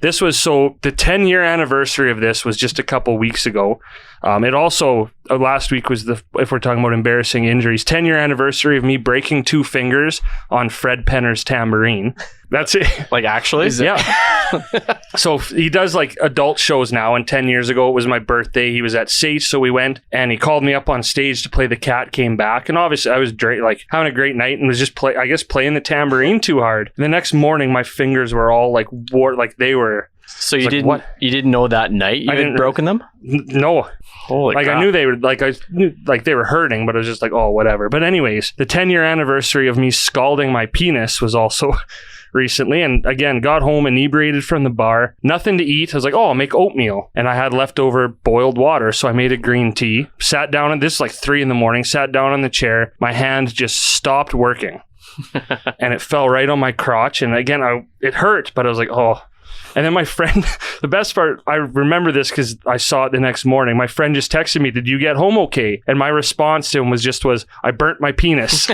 This was the 10-year anniversary of this was just a couple weeks ago. It also, last week was if we're talking about embarrassing injuries, 10-year anniversary of me breaking 2 fingers on Fred Penner's tambourine. That's it. Like actually? Yeah. So he does like adult shows now, and 10 years ago it was my birthday. He was at SACE, so we went and he called me up on stage to play The Cat Came Back, and obviously I was having a great night and was just playing the tambourine too hard. And the next morning my fingers were all like they were So I you was like, didn't what? you didn't know that night you I had didn't- broken them? No. Holy Like crap. I knew they were like I knew like they were hurting, but I was just like, oh, whatever. But anyways, the 10-year anniversary of me scalding my penis was also recently, and again, got home inebriated from the bar, nothing to eat. I was like, oh, I'll make oatmeal, and I had leftover boiled water, so I made a green tea. Sat down, and this is like 3 a.m. Sat down on the chair, my hand just stopped working, and it fell right on my crotch. And again, it hurt, but I was like, oh. And then my friend, the best part, I remember this because I saw it the next morning. My friend just texted me, "Did you get home okay?" And my response to him was, "I burnt my penis."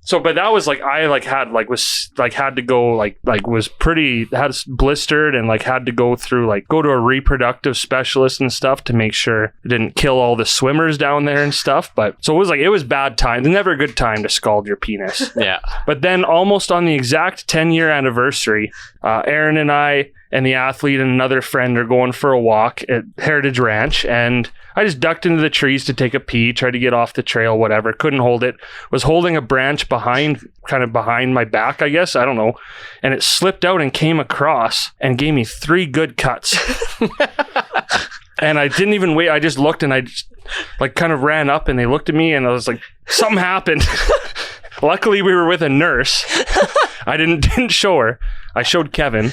So, but that was like, I like had like was like had to go like was pretty had blistered and like had to go through like go to a reproductive specialist and stuff to make sure it didn't kill all the swimmers down there and stuff. But so it was bad time. Never a good time to scald your penis. Yeah. But then almost on the exact 10-year anniversary, Aaron and I and the athlete and another friend are going for a walk at Heritage Ranch, and I just ducked into the trees to take a pee, tried to get off the trail, whatever. Couldn't hold it. Was holding a branch behind my back, I guess. I don't know. And it slipped out and came across and gave me 3 good cuts. And I didn't even wait. I just looked, and I just like kind of ran up, and they looked at me, and I was like, something happened. Luckily, we were with a nurse. I didn't show her. I showed Kevin,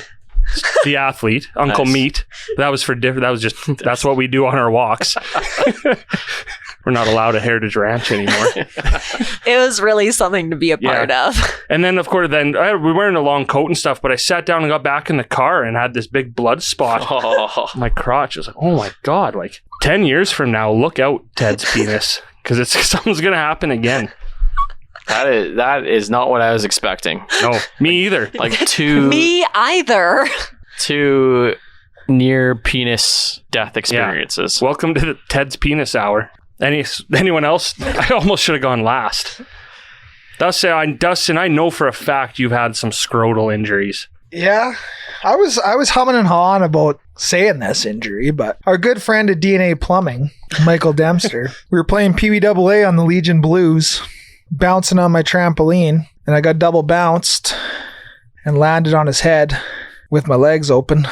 the athlete, Uncle Nice. Meat. That was for different. That was just that's what we do on our walks. We're not allowed at Heritage Ranch anymore. It was really something to be a part of. And then, of course, we were wearing a long coat and stuff. But I sat down and got back in the car and had this big blood spot on my crotch. I was like, oh my god! Like 10 years from now, look out, Ted's penis, because something's gonna happen again. That is not what I was expecting. No, me either. Like two Me either. near penis death experiences. Welcome to the Ted's Penis Hour. Anyone else? I almost should have gone last. Dustin, I know for a fact you've had some scrotal injuries. Yeah, I was humming and hawing about saying this injury, but our good friend at DNA Plumbing, Michael Dempster, we were playing PBAA on the Legion Blues, bouncing on my trampoline, and I got double bounced and landed on his head with my legs open.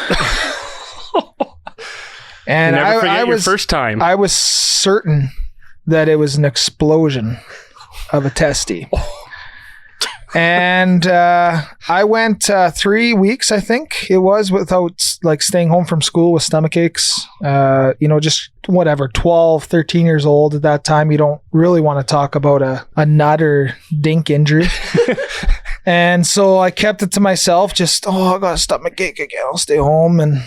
And You never forget I your was first time. I was certain that it was an explosion of a testy. And I went 3 weeks, I think it was, without like staying home from school with stomach aches. Just whatever, 12, 13 years old at that time. You don't really want to talk about a nut or dink injury. And so I kept it to myself, I got a stomach ache again, I'll stay home. And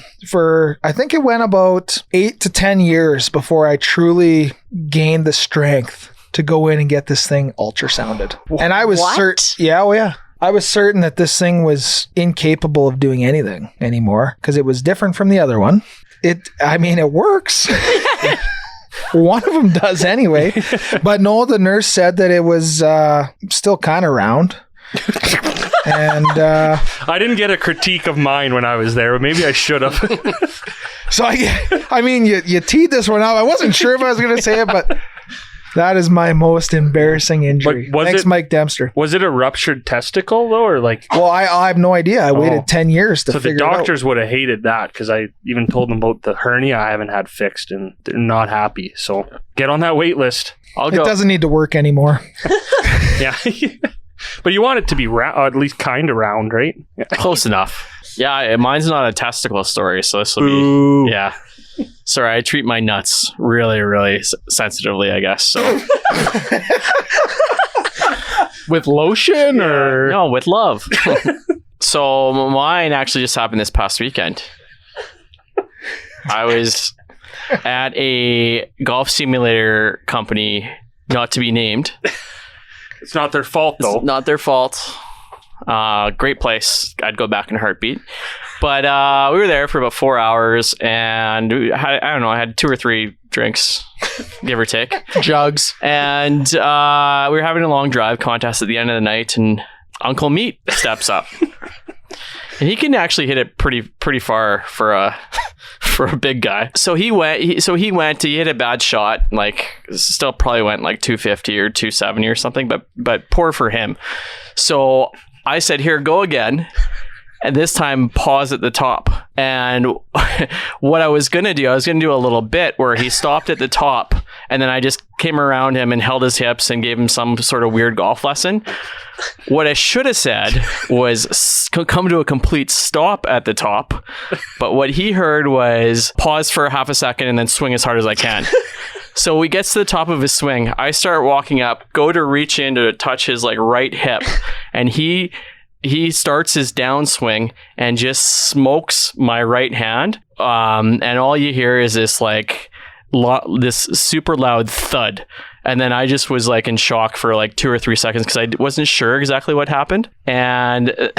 I think it went about 8 to 10 years before I truly gained the strength to go in and get this thing ultrasounded. And I was certain, I was certain that this thing was incapable of doing anything anymore because it was different from the other one. It works. One of them does anyway. But no, the nurse said that it was still kind of round. And I didn't get a critique of mine when I was there, but maybe I should have. So you teed this one up. I wasn't sure if I was going to say it, but that is my most embarrassing injury. Thanks, Mike Dempster. Was it a ruptured testicle though, or like? Well, I have no idea. I waited 10 years to figure it out. So the doctors would have hated that because I even told them about the hernia I haven't had fixed, and they're not happy. So get on that wait list. It doesn't need to work anymore. Yeah. But you want it to be at least kind of round, right? Yeah. Close enough. Yeah, mine's not a testicle story, so this will Ooh. be... Yeah. Sorry, I treat my nuts really, really sensitively, I guess. So With lotion or? no, with love. So mine actually just happened this past weekend. I was at a golf simulator company, not to be named. It's not their fault though. It's not their fault. Great place. I'd go back in a heartbeat. But we were there for about 4 hours, and I had 2 or 3 drinks, give or take. Jugs. And we were having a long drive contest at the end of the night, and Uncle Meat steps up. And he can actually hit it pretty far for a big guy. So he hit a bad shot, like still probably went like 250 or 270 or something, but poor for him. So I said, "Here, go again." and this time pause at the top. And what I was going to do a little bit where he stopped at the top, and then I just came around him and held his hips and gave him some sort of weird golf lesson. What I should have said was come to a complete stop at the top. But what he heard was pause for half a second and then swing as hard as I can. So he gets to the top of his swing. I start walking up, go to reach in to touch his like right hip, and he starts his downswing and just smokes my right hand. And all you hear is this like this super loud thud. And then I just was like in shock for like 2 or 3 seconds because I wasn't sure exactly what happened. And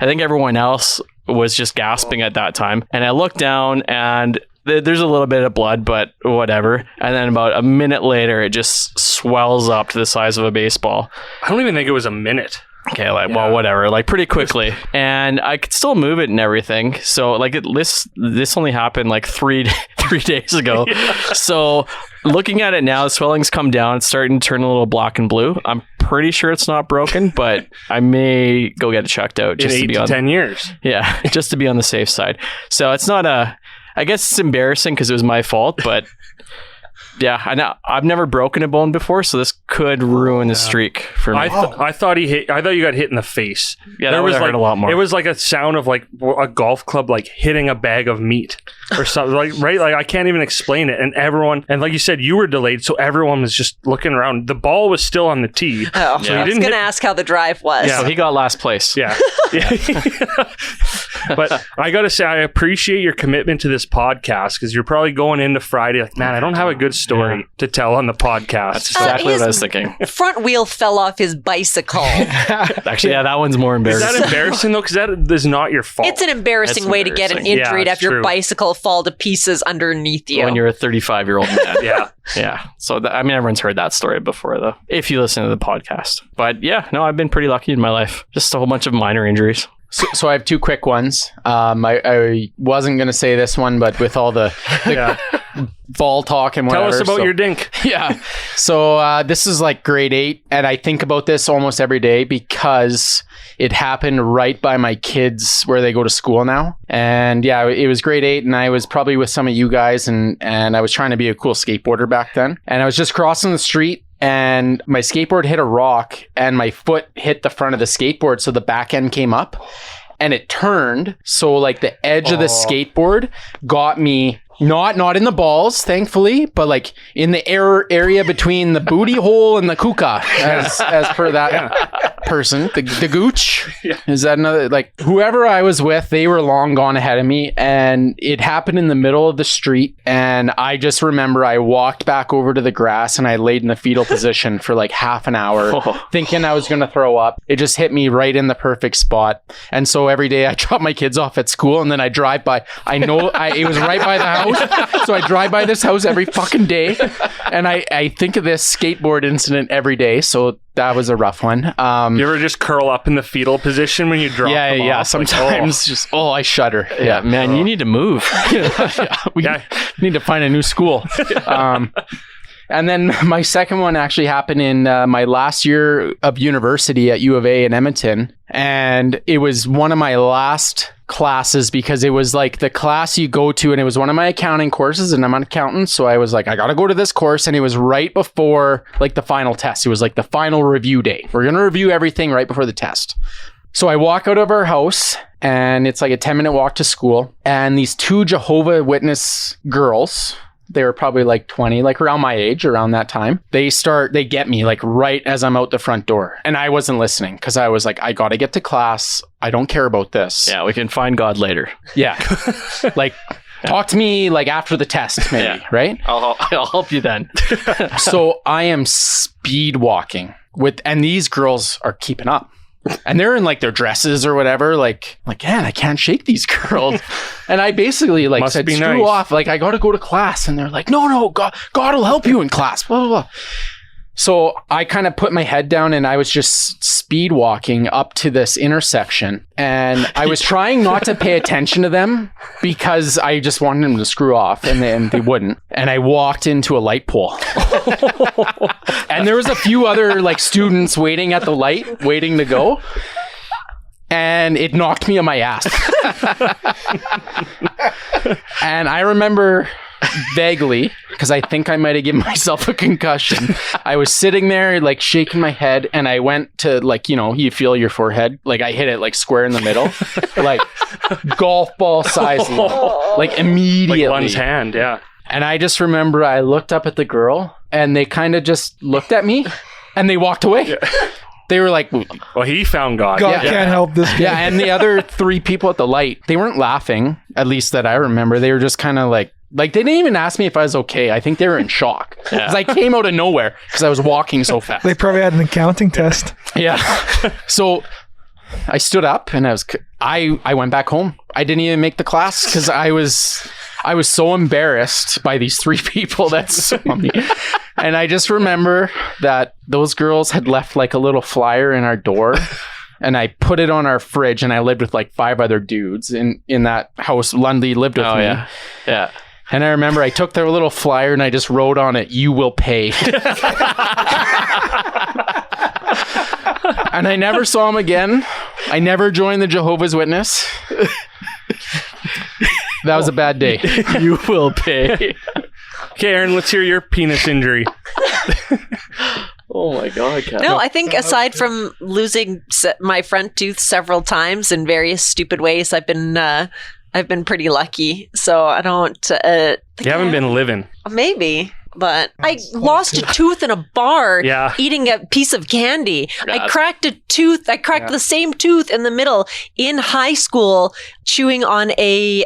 I think everyone else was just gasping at that time. And I looked down and there's a little bit of blood, but whatever. And then about a minute later, it just swells up to the size of a baseball. I don't even think it was a minute. Okay, like, well, whatever, like pretty quickly. And I could still move it and everything. So like this only happened like three days ago. Yeah. So looking at it now, the swelling's come down. It's starting to turn a little black and blue. I'm pretty sure it's not broken, but I may go get it checked out. Just in 8 to 10 years. Yeah, just to be on the safe side. So it's not I guess it's embarrassing because it was my fault, but yeah, I know I've never broken a bone before, so this could ruin the streak for me. I thought you got hit in the face. Yeah, that would have hurt a lot more. It was like a sound of like a golf club like hitting a bag of meat or something. Like right, like I can't even explain it. And everyone, and like you said, you were delayed, so everyone was just looking around. The ball was still on the tee. Oh, so I was going to ask how the drive was. Yeah, so he got last place. Yeah. But I got to say, I appreciate your commitment to this podcast because you're probably going into Friday like, man, I don't have a good story to tell on the podcast. That's exactly what I was thinking. Front wheel fell off his bicycle. Actually, yeah, that one's more embarrassing. Is that embarrassing though? Because that is not your fault. It's an embarrassing way to get an injury to have your bicycle fall to pieces underneath you. When you're a 35-year-old man. Yeah. Yeah. So, everyone's heard that story before, though, if you listen to the podcast. But yeah, no, I've been pretty lucky in my life. Just a whole bunch of minor injuries. So I have two quick ones. I wasn't going to say this one, but with all the ball talk and whatever. Tell us about your dink. Yeah. So this is like grade 8, and I think about this almost every day because it happened right by my kids where they go to school now. And yeah, it was grade 8, and I was probably with some of you guys, and I was trying to be a cool skateboarder back then. And I was just crossing the street, and my skateboard hit a rock and my foot hit the front of the skateboard. So the back end came up and it turned. So like the edge of the skateboard got me not in the balls, thankfully, but like in the area between the booty hole and the kuka, as per that person, the gooch. Yeah. Is that another, like whoever I was with, they were long gone ahead of me, and it happened in the middle of the street. And I just remember I walked back over to the grass and I laid in the fetal position for like half an hour thinking I was going to throw up. It just hit me right in the perfect spot. And so every day I drop my kids off at school and then I drive by. I know it was right by the house. So I drive by this house every fucking day, and I think of this skateboard incident every day. So that was a rough one. You ever just curl up in the fetal position when you drop them off? Yeah. Sometimes I shudder. Yeah, man, you need to move. We need to find a new school. And then my second one actually happened in my last year of university at U of A in Edmonton. And it was one of my last classes because it was like the class you go to, and it was one of my accounting courses, and I'm an accountant. So I was like, I got to go to this course. And it was right before like the final test. It was like the final review day. We're going to review everything right before the test. So I walk out of our house, and it's like a 10-minute walk to school. And these two Jehovah's Witness girls, they were probably like 20, like around my age, around that time. They get me like right as I'm out the front door. And I wasn't listening because I was like, I got to get to class. I don't care about this. Yeah, we can find God later. Yeah. Like, talk to me like after the test, maybe, right? I'll help you then. So I am speed walking and these girls are keeping up. And they're in like their dresses or whatever, like, man, I can't shake these girls. And I basically like said, screw off. Like, I got to go to class. And they're like, no, God will help you in class. Blah, blah, blah. So I kind of put my head down and I was just speed walking up to this intersection. And I was trying not to pay attention to them because I just wanted them to screw off, and they wouldn't. And I walked into a light pole. And there was a few other like students waiting at the light, waiting to go. and it knocked me on my ass. And I remember vaguely, because I think I might have given myself a concussion. I was sitting there like shaking my head, and I went to like, you feel your forehead. Like I hit it like square in the middle, like golf ball size, like immediately. Like one's hand, yeah. And I just remember I looked up at the girl, and they kind of just looked at me, and they walked away. Yeah. They were like, well, he found God. God can't help this guy. Yeah, and the other 3 people at the light, they weren't laughing, at least that I remember. They were just kind of like they didn't even ask me if I was okay. I think they were in shock. Because I came out of nowhere because I was walking so fast. They probably had an accounting test. Yeah. So I stood up and I went back home. I didn't even make the class because I was so embarrassed by these 3 people that saw me. And I just remember that those girls had left like a little flyer in our door, and I put it on our fridge, and I lived with like 5 other dudes in that house. Lundy lived with me. Yeah. And I remember I took their little flyer and I just wrote on it, "You will pay." And I never saw him again. I never joined the Jehovah's Witness. That was a bad day. You will pay. Okay, Aaron, let's hear your penis injury. Oh my God. Kat. No, I think aside from losing my front tooth several times in various stupid ways, I've been pretty lucky. So I don't. You haven't been living. Maybe. But I lost a tooth in a bar eating a piece of candy. Yeah. I cracked a tooth. I cracked the same tooth in the middle in high school chewing on a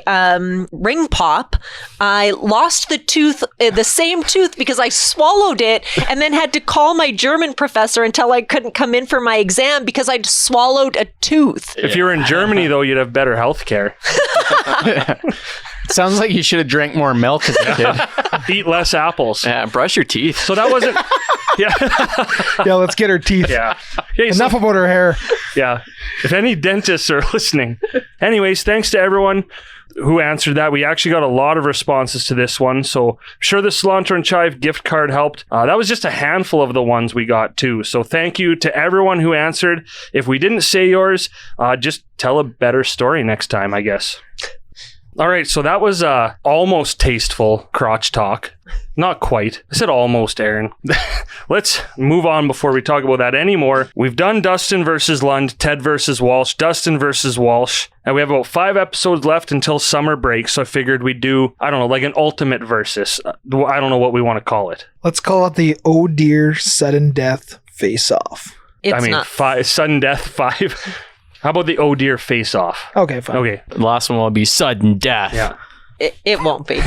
ring pop. I lost the same tooth because I swallowed it and then had to call my German professor until I couldn't come in for my exam because I'd swallowed a tooth. If you were in Germany, though, you'd have better health care. Sounds like you should have drank more milk as a kid. Eat less apples. Yeah, brush your teeth. So that wasn't... Yeah, let's get her teeth. Yeah. Enough about her hair. Yeah. If any dentists are listening. Anyways, thanks to everyone who answered that. We actually got a lot of responses to this one, so I'm sure the Cilantro and Chive gift card helped. That was just a handful of the ones we got too, so thank you to everyone who answered. If we didn't say yours, just tell a better story next time, I guess. All right, so that was almost tasteful crotch talk. Not quite. I said almost, Aaron. Let's move on before we talk about that anymore. We've done Dustin versus Lund, Ted versus Walsh, Dustin versus Walsh, and we have about 5 episodes left until summer break, so I figured we'd do, I don't know, like an ultimate versus. I don't know what we want to call it. Let's call it the Oh Dear Sudden Death Face-Off. Sudden Death 5. How about the Oh Dear Face-Off? Okay, fine. Okay. The last one will be sudden death. Yeah. It won't be.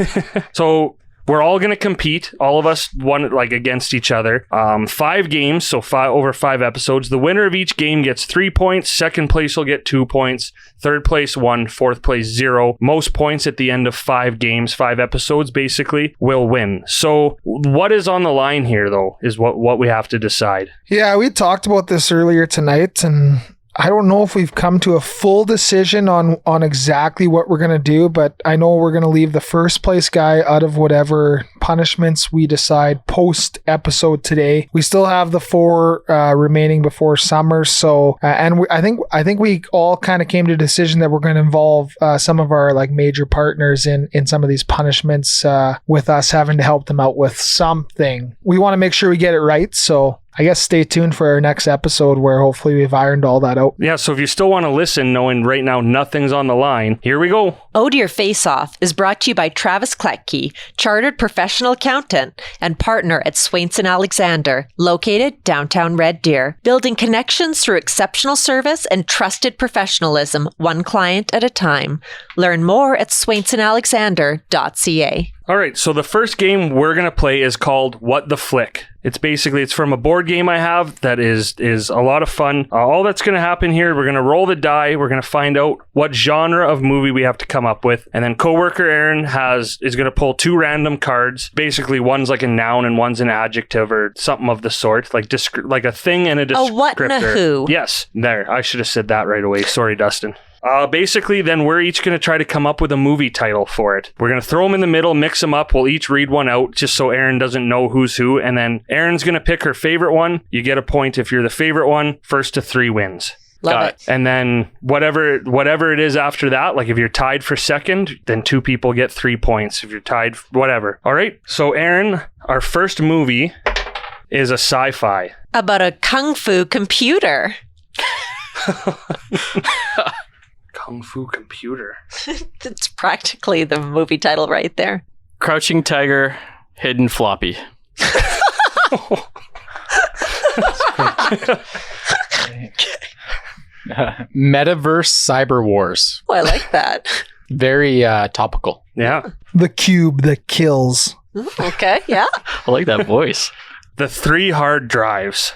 So we're all going to compete, all of us against each other. 5 games, so over 5 episodes. The winner of each game gets 3 points. Second place will get 2 points. Third place 1. Fourth place 0. Most points at the end of 5 games, 5 episodes basically, will win. So what is on the line here, though, is what we have to decide. Yeah, we talked about this earlier tonight, and I don't know if we've come to a full decision on exactly what we're going to do, but I know we're going to leave the first place guy out of whatever punishments we decide post episode today. We still have the 4 remaining before summer. So, I think we all kind of came to a decision that we're going to involve some of our like major partners in some of these punishments with us having to help them out with something. We want to make sure we get it right. So I guess stay tuned for our next episode where hopefully we've ironed all that out. Yeah, so if you still want to listen, knowing right now nothing's on the line, here we go. Oh Dear Face-Off is brought to you by Travis Kletke, chartered professional accountant and partner at Swainson Alexander, located downtown Red Deer, building connections through exceptional service and trusted professionalism, one client at a time. Learn more at swainsonalexander.ca. All right, so the first game we're going to play is called What the Flick. It's from a board game I have that is a lot of fun. All that's going to happen here, we're going to roll the die. We're going to find out what genre of movie we have to come up with. And then coworker Aaron is going to pull 2 random cards. Basically, one's like a noun and one's an adjective or something of the sort, like a thing and a descriptor. A what and a who. Yes, there. I should have said that right away. Sorry, Dustin. Basically, then we're each going to try to come up with a movie title for it. We're going to throw them in the middle, mix them up. We'll each read one out just so Aaron doesn't know who's who. And then Aaron's going to pick her favorite one. You get a point if you're the favorite one. First to 3 wins. Love it. And then whatever it is after that, like if you're tied for second, then 2 people get 3 points. If you're tied, whatever. All right. So Aaron, our first movie is a sci-fi. About a kung fu computer. Kung fu computer. It's practically the movie title right there. Crouching Tiger, Hidden Floppy. Metaverse Cyber Wars. Oh, I like that. Very topical. Yeah. The cube that kills. Ooh, okay, yeah. I like that voice. The 3 hard drives.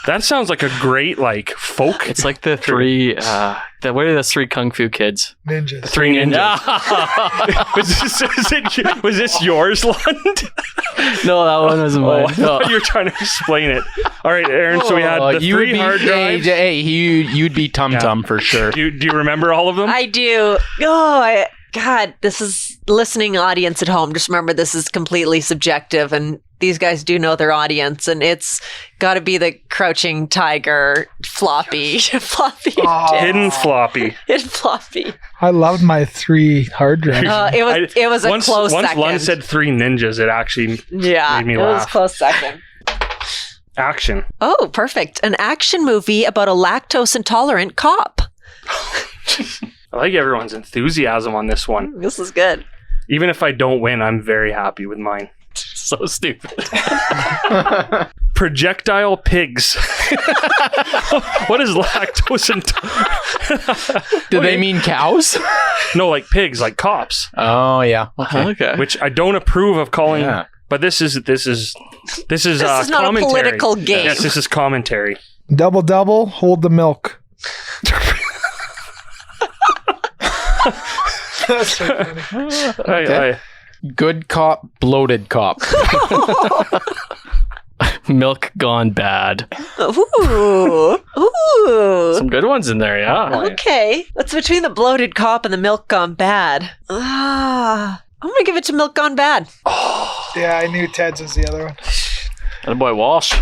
That sounds like a great folk. It's like the 3, what are the 3 kung fu kids? Ninjas. 3 ninjas. Was this yours, Lund? No, that one wasn't mine. No. You're trying to explain it. All right, Aaron. So we had the 3 hard drives. Hey, you'd be Tum Tum for sure. Do you remember all of them? I do. Oh, God, this is listening audience at home. Just remember, this is completely subjective, and these guys do know their audience, and it's got to be the Crouching Tiger floppy. Floppy. Hidden floppy. Hidden floppy. I loved my 3 hard drives. It was a close once second. Once Lund said 3 ninjas, it actually made me it was laugh. a close second. Action. Oh, perfect. An action movie about a lactose intolerant cop. I like everyone's enthusiasm on this one. This is good. Even if I don't win, I'm very happy with mine. So stupid. Projectile pigs. What is lactose intolerant? Do they mean cows? No, like pigs, like cops. Oh yeah. Okay. Which I don't approve of calling. Yeah. But this is not a commentary. political game. Yes, this is commentary. Double, hold the milk. That's so funny. Good cop, bloated cop. Milk gone bad. Ooh. Some good ones in there, yeah. Okay. What's between the bloated cop and the milk gone bad? I'm going to give it to milk gone bad. Yeah, I knew Ted's was the other one. And boy Walsh.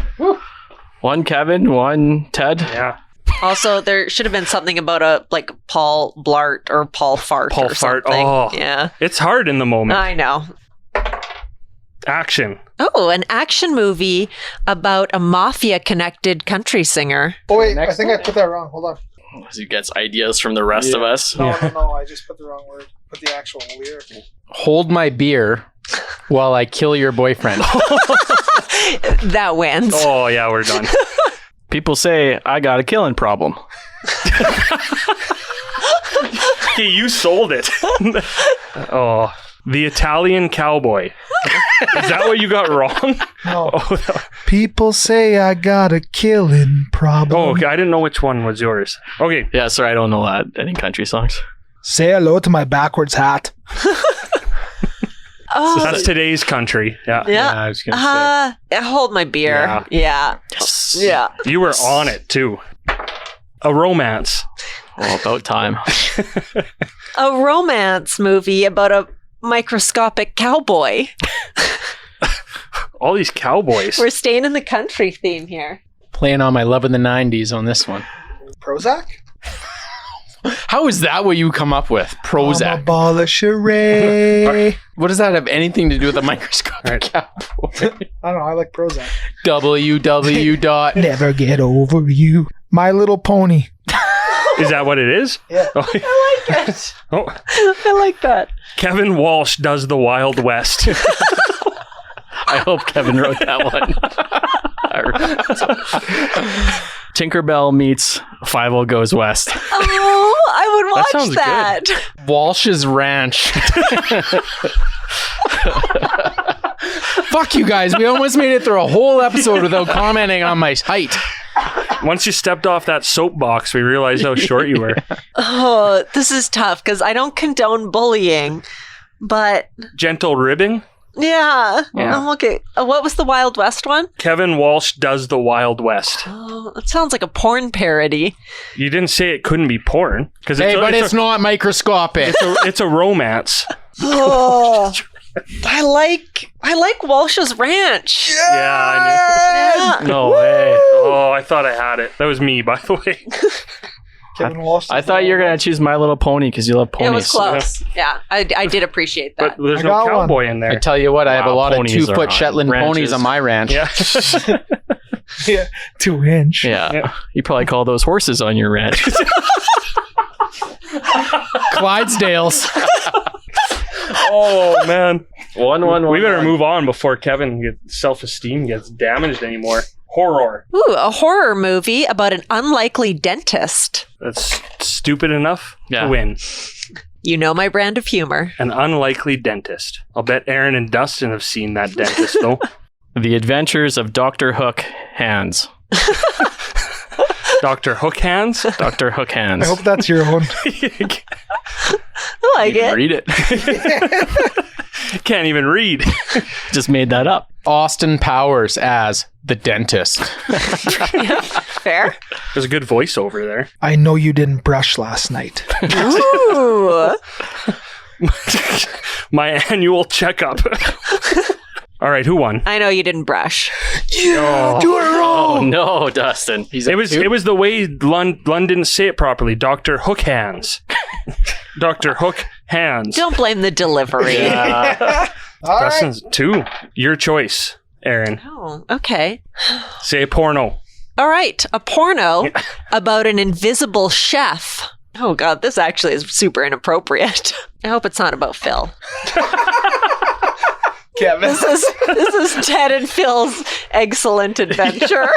One Kevin, one Ted. Yeah. Also, there should have been something about a Paul Blart or Paul Fart Paul or Fart. something. Oh. Yeah. It's hard in the moment. I know. Action. Oh, an action movie about a mafia-connected country singer. Oh, wait, I think I put that wrong. Hold on. He gets ideas from the rest of us. No, I just put the wrong word. Put the actual lyric. Hold my beer while I kill your boyfriend. That wins. Oh, yeah, we're done. People say, I got a killing problem. Okay, you sold it. Oh, the Italian cowboy. Is that what you got wrong? No. Oh, People say I got a killing problem. okay, I didn't know which one was yours. Okay. Yeah, sorry, I don't know any country songs. Say hello to my backwards hat. Oh, That's today's country. Yeah. yeah. I was gonna Hold my beer. Yeah. Yes. Yeah. You were on it too. A romance. Oh, about time. A romance movie about a microscopic cowboy. All these cowboys. We're staying in the country theme here. Playing on my love of the 90s on this one. Prozac? How is that what you come up with? I'm a Prozac. ball of charade. What does that have anything to do with a microscopic Right. cowboy? I don't know. I like Prozac. www. dot. Never get over you. My Little Pony. Is that what it is? Yeah. Oh, I like it. oh. I like that. Kevin Walsh does the Wild West. I hope Kevin wrote that one. Tinkerbell meets 50 Goes West. Oh, I would watch sounds that. Walsh's Ranch. Fuck you guys. We almost made it through a whole episode without commenting on my height. Once you stepped off that soapbox, we realized how short you were. Oh, this is tough because I don't condone bullying, but Gentle ribbing. yeah. Yeah. Okay. What was the Wild West one? Kevin Walsh does the Wild West. Oh, it sounds like a porn parody. You didn't say it couldn't be porn because Hey, but it's not microscopic. it's a romance. Oh, I like Walsh's Ranch. Yeah, I knew. Yeah. No way. Oh. Oh, I thought I had it. That was me, by the way. Kevin Walsh. I thought you were going to choose My Little Pony because you love ponies. It was close. Yeah, I did appreciate that. But there's I no got cowboy in I there. tell you what, I have a Wow, lot of ponies are 2-foot on Shetland ponies ranches. on my ranch. Yeah. Yeah, 2-inch. Yeah. Yeah. You probably call those horses on your ranch. Clydesdales. Oh, man. 1-1-1. We better move on before Kevin self-esteem gets damaged anymore. Horror. Ooh, a horror movie about an unlikely dentist. That's stupid enough Yeah. to win. You know my brand of humor. An unlikely dentist. I'll bet Aaron and Dustin have seen that dentist, though. The Adventures of Dr. Hook Hands. Dr. Hook Hands? Dr. Hook Hands. I hope that's your own. I like it. Read it. Can't even read. Just made that up. Austin Powers as the dentist. Fair. There's a good voiceover there. I know you didn't brush last night. Ooh. My annual checkup. All right, who won? I know you didn't brush. Yeah, do it wrong. Oh, no, Dustin. It was the way Lund didn't say it properly. Dr. Hook Hands. Dr. Hook Hands. Don't blame the delivery. All right. Dustin's 2. Your choice, Aaron. Oh, okay. Say porno. All right. A porno about an invisible chef. Oh, God, this actually is super inappropriate. I hope it's not about Phil. Kevin. This is Ted and Phil's excellent adventure.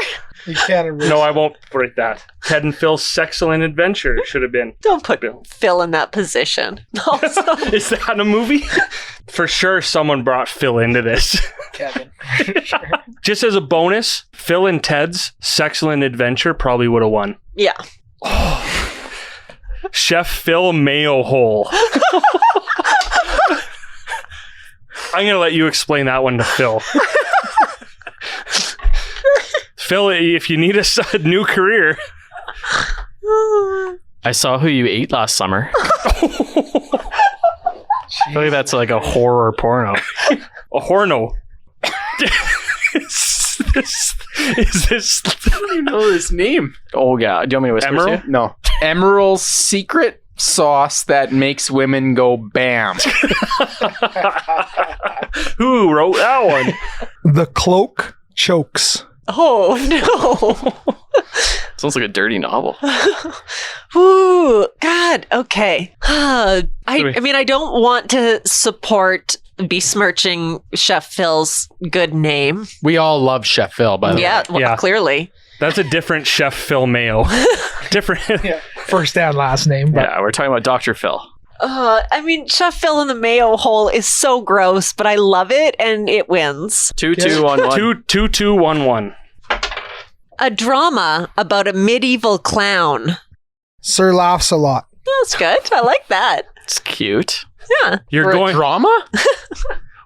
You can't erase. No, I won't break that. Ted and Phil's Sexcellent Adventure should have been. Don't put Phil in that position. Also, Is that a movie? For sure, someone brought Phil into this. Kevin. Just as a bonus, Phil and Ted's Sexcellent Adventure probably would have won. yeah. Chef Phil Mayo Hole. I'm going to let you explain that one to Phil. Phil, if you need a new career. I saw who you ate last summer. I feel like that's like a horror porno. A horno. Is this You know his name. Oh, yeah. Do you want me to whisper Emerald? to you? No. Emerald's secret sauce that makes women go bam. who wrote that one? The cloak chokes. Oh, no. Sounds like a dirty novel. Ooh, God. Okay. I mean, I don't want to support besmirching Chef Phil's good name. We all love Chef Phil, by the way. Yeah, well, Yeah. clearly. That's a different Chef Phil Mayo. Different. Yeah. First and last name. But Yeah, we're talking about Dr. Phil. I mean, Chef Phil in the Mayo hole is so gross, but I love it, and it wins. 2-2-1-1. 2-2-1-1. A drama about a medieval clown. Sir laughs a lot. That's good. I like that. It's cute. Yeah. You're For going. a drama?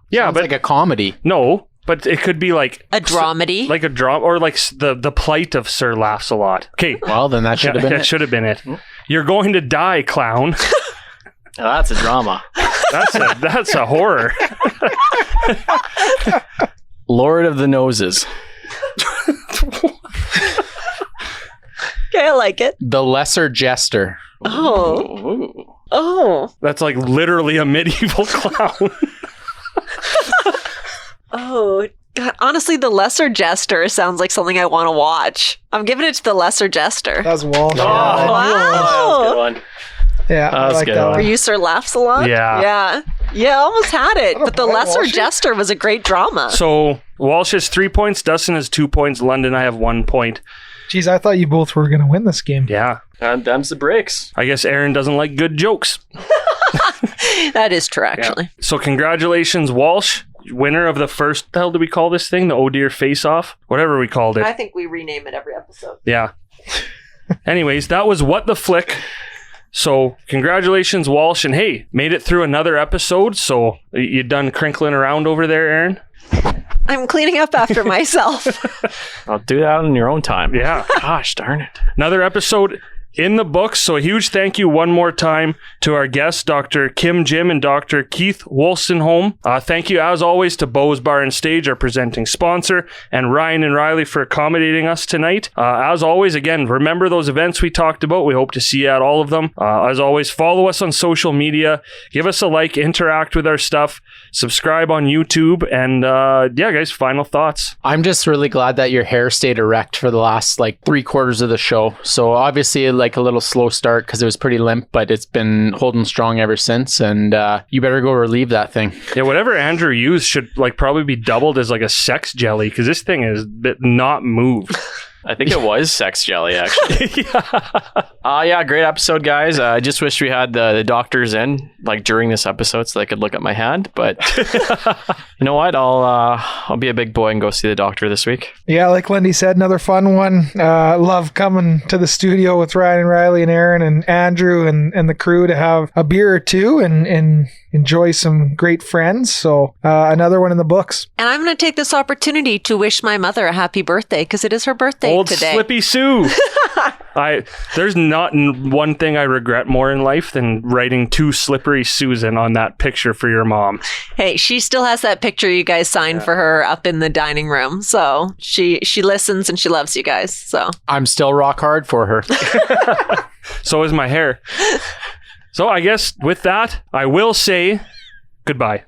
Yeah, Sounds but like a comedy. no, but it could be like A dramedy. like a drama, or like the plight of Sir Laughs a Lot. Okay, Well, then that should have been that it. should have been it. You're going to die, clown. Now, that's a drama. That's a horror. Lord of the Noses. Okay, I like it. The Lesser Jester. Oh. Ooh. Oh. That's like literally a medieval clown. Oh. God, honestly, The Lesser Jester sounds like something I want to watch. I'm giving it to The Lesser Jester. That's Walsh. Oh, wow. Good one. Yeah, That I was like good that one. one. Producer laughs a lot. Yeah. Yeah. Yeah, almost had it. But The point, Lesser Walsh. Jester was a great drama. So Walsh has 3 points. Dustin has 2 points. London, I have 1 point. Jeez, I thought you both were going to win this game. Yeah. And them's the breaks. I guess Aaron doesn't like good jokes. That is true, actually. So congratulations, Walsh. Winner of the first, the hell do we call this thing? The Oh Dear Face Off? Whatever we called it. I think we rename it every episode. Yeah. Anyways, that was What the Flick. So congratulations, Walsh. And hey, made it through another episode. So you done crinkling around over there, Aaron? I'm cleaning up after myself. I'll do that on your own time. Yeah. Gosh darn it. Another episode in the books. So a huge thank you one more time to our guests, Dr. Kim Jim and Dr. Keith Wolstenholme. Thank you, as always, to Bo's Bar and Stage, our presenting sponsor, and Ryan and Riley for accommodating us tonight. As always, again, remember those events we talked about. We hope to see you at all of them. As always, follow us on social media. Give us a like, interact with our stuff, subscribe on YouTube, and yeah, guys, final thoughts. I'm just really glad that your hair stayed erect for the last 3/4 of the show. So obviously a little slow start because it was pretty limp, but it's been holding strong ever since. And you better go relieve that thing. Yeah, whatever Andrew used should probably be doubled as a sex jelly because this thing is not moved. I think it was sex jelly, actually. Yeah, great episode, guys. I just wish we had the doctors in during this episode so they could look at my hand. But you know what? I'll be a big boy and go see the doctor this week. Yeah, like Lindy said, another fun one. Love coming to the studio with Ryan and Riley and Aaron and Andrew and the crew to have a beer or two and enjoy some great friends. So another one in the books. And I'm going to take this opportunity to wish my mother a happy birthday because it is her birthday Old today. Slippy Sue. There's not one thing I regret more in life than writing to Slippery Susan on that picture for your mom. Hey, she still has that picture you guys signed for her up in the dining room. So she listens and she loves you guys. So I'm still rock hard for her. So is my hair. So I guess with that, I will say goodbye.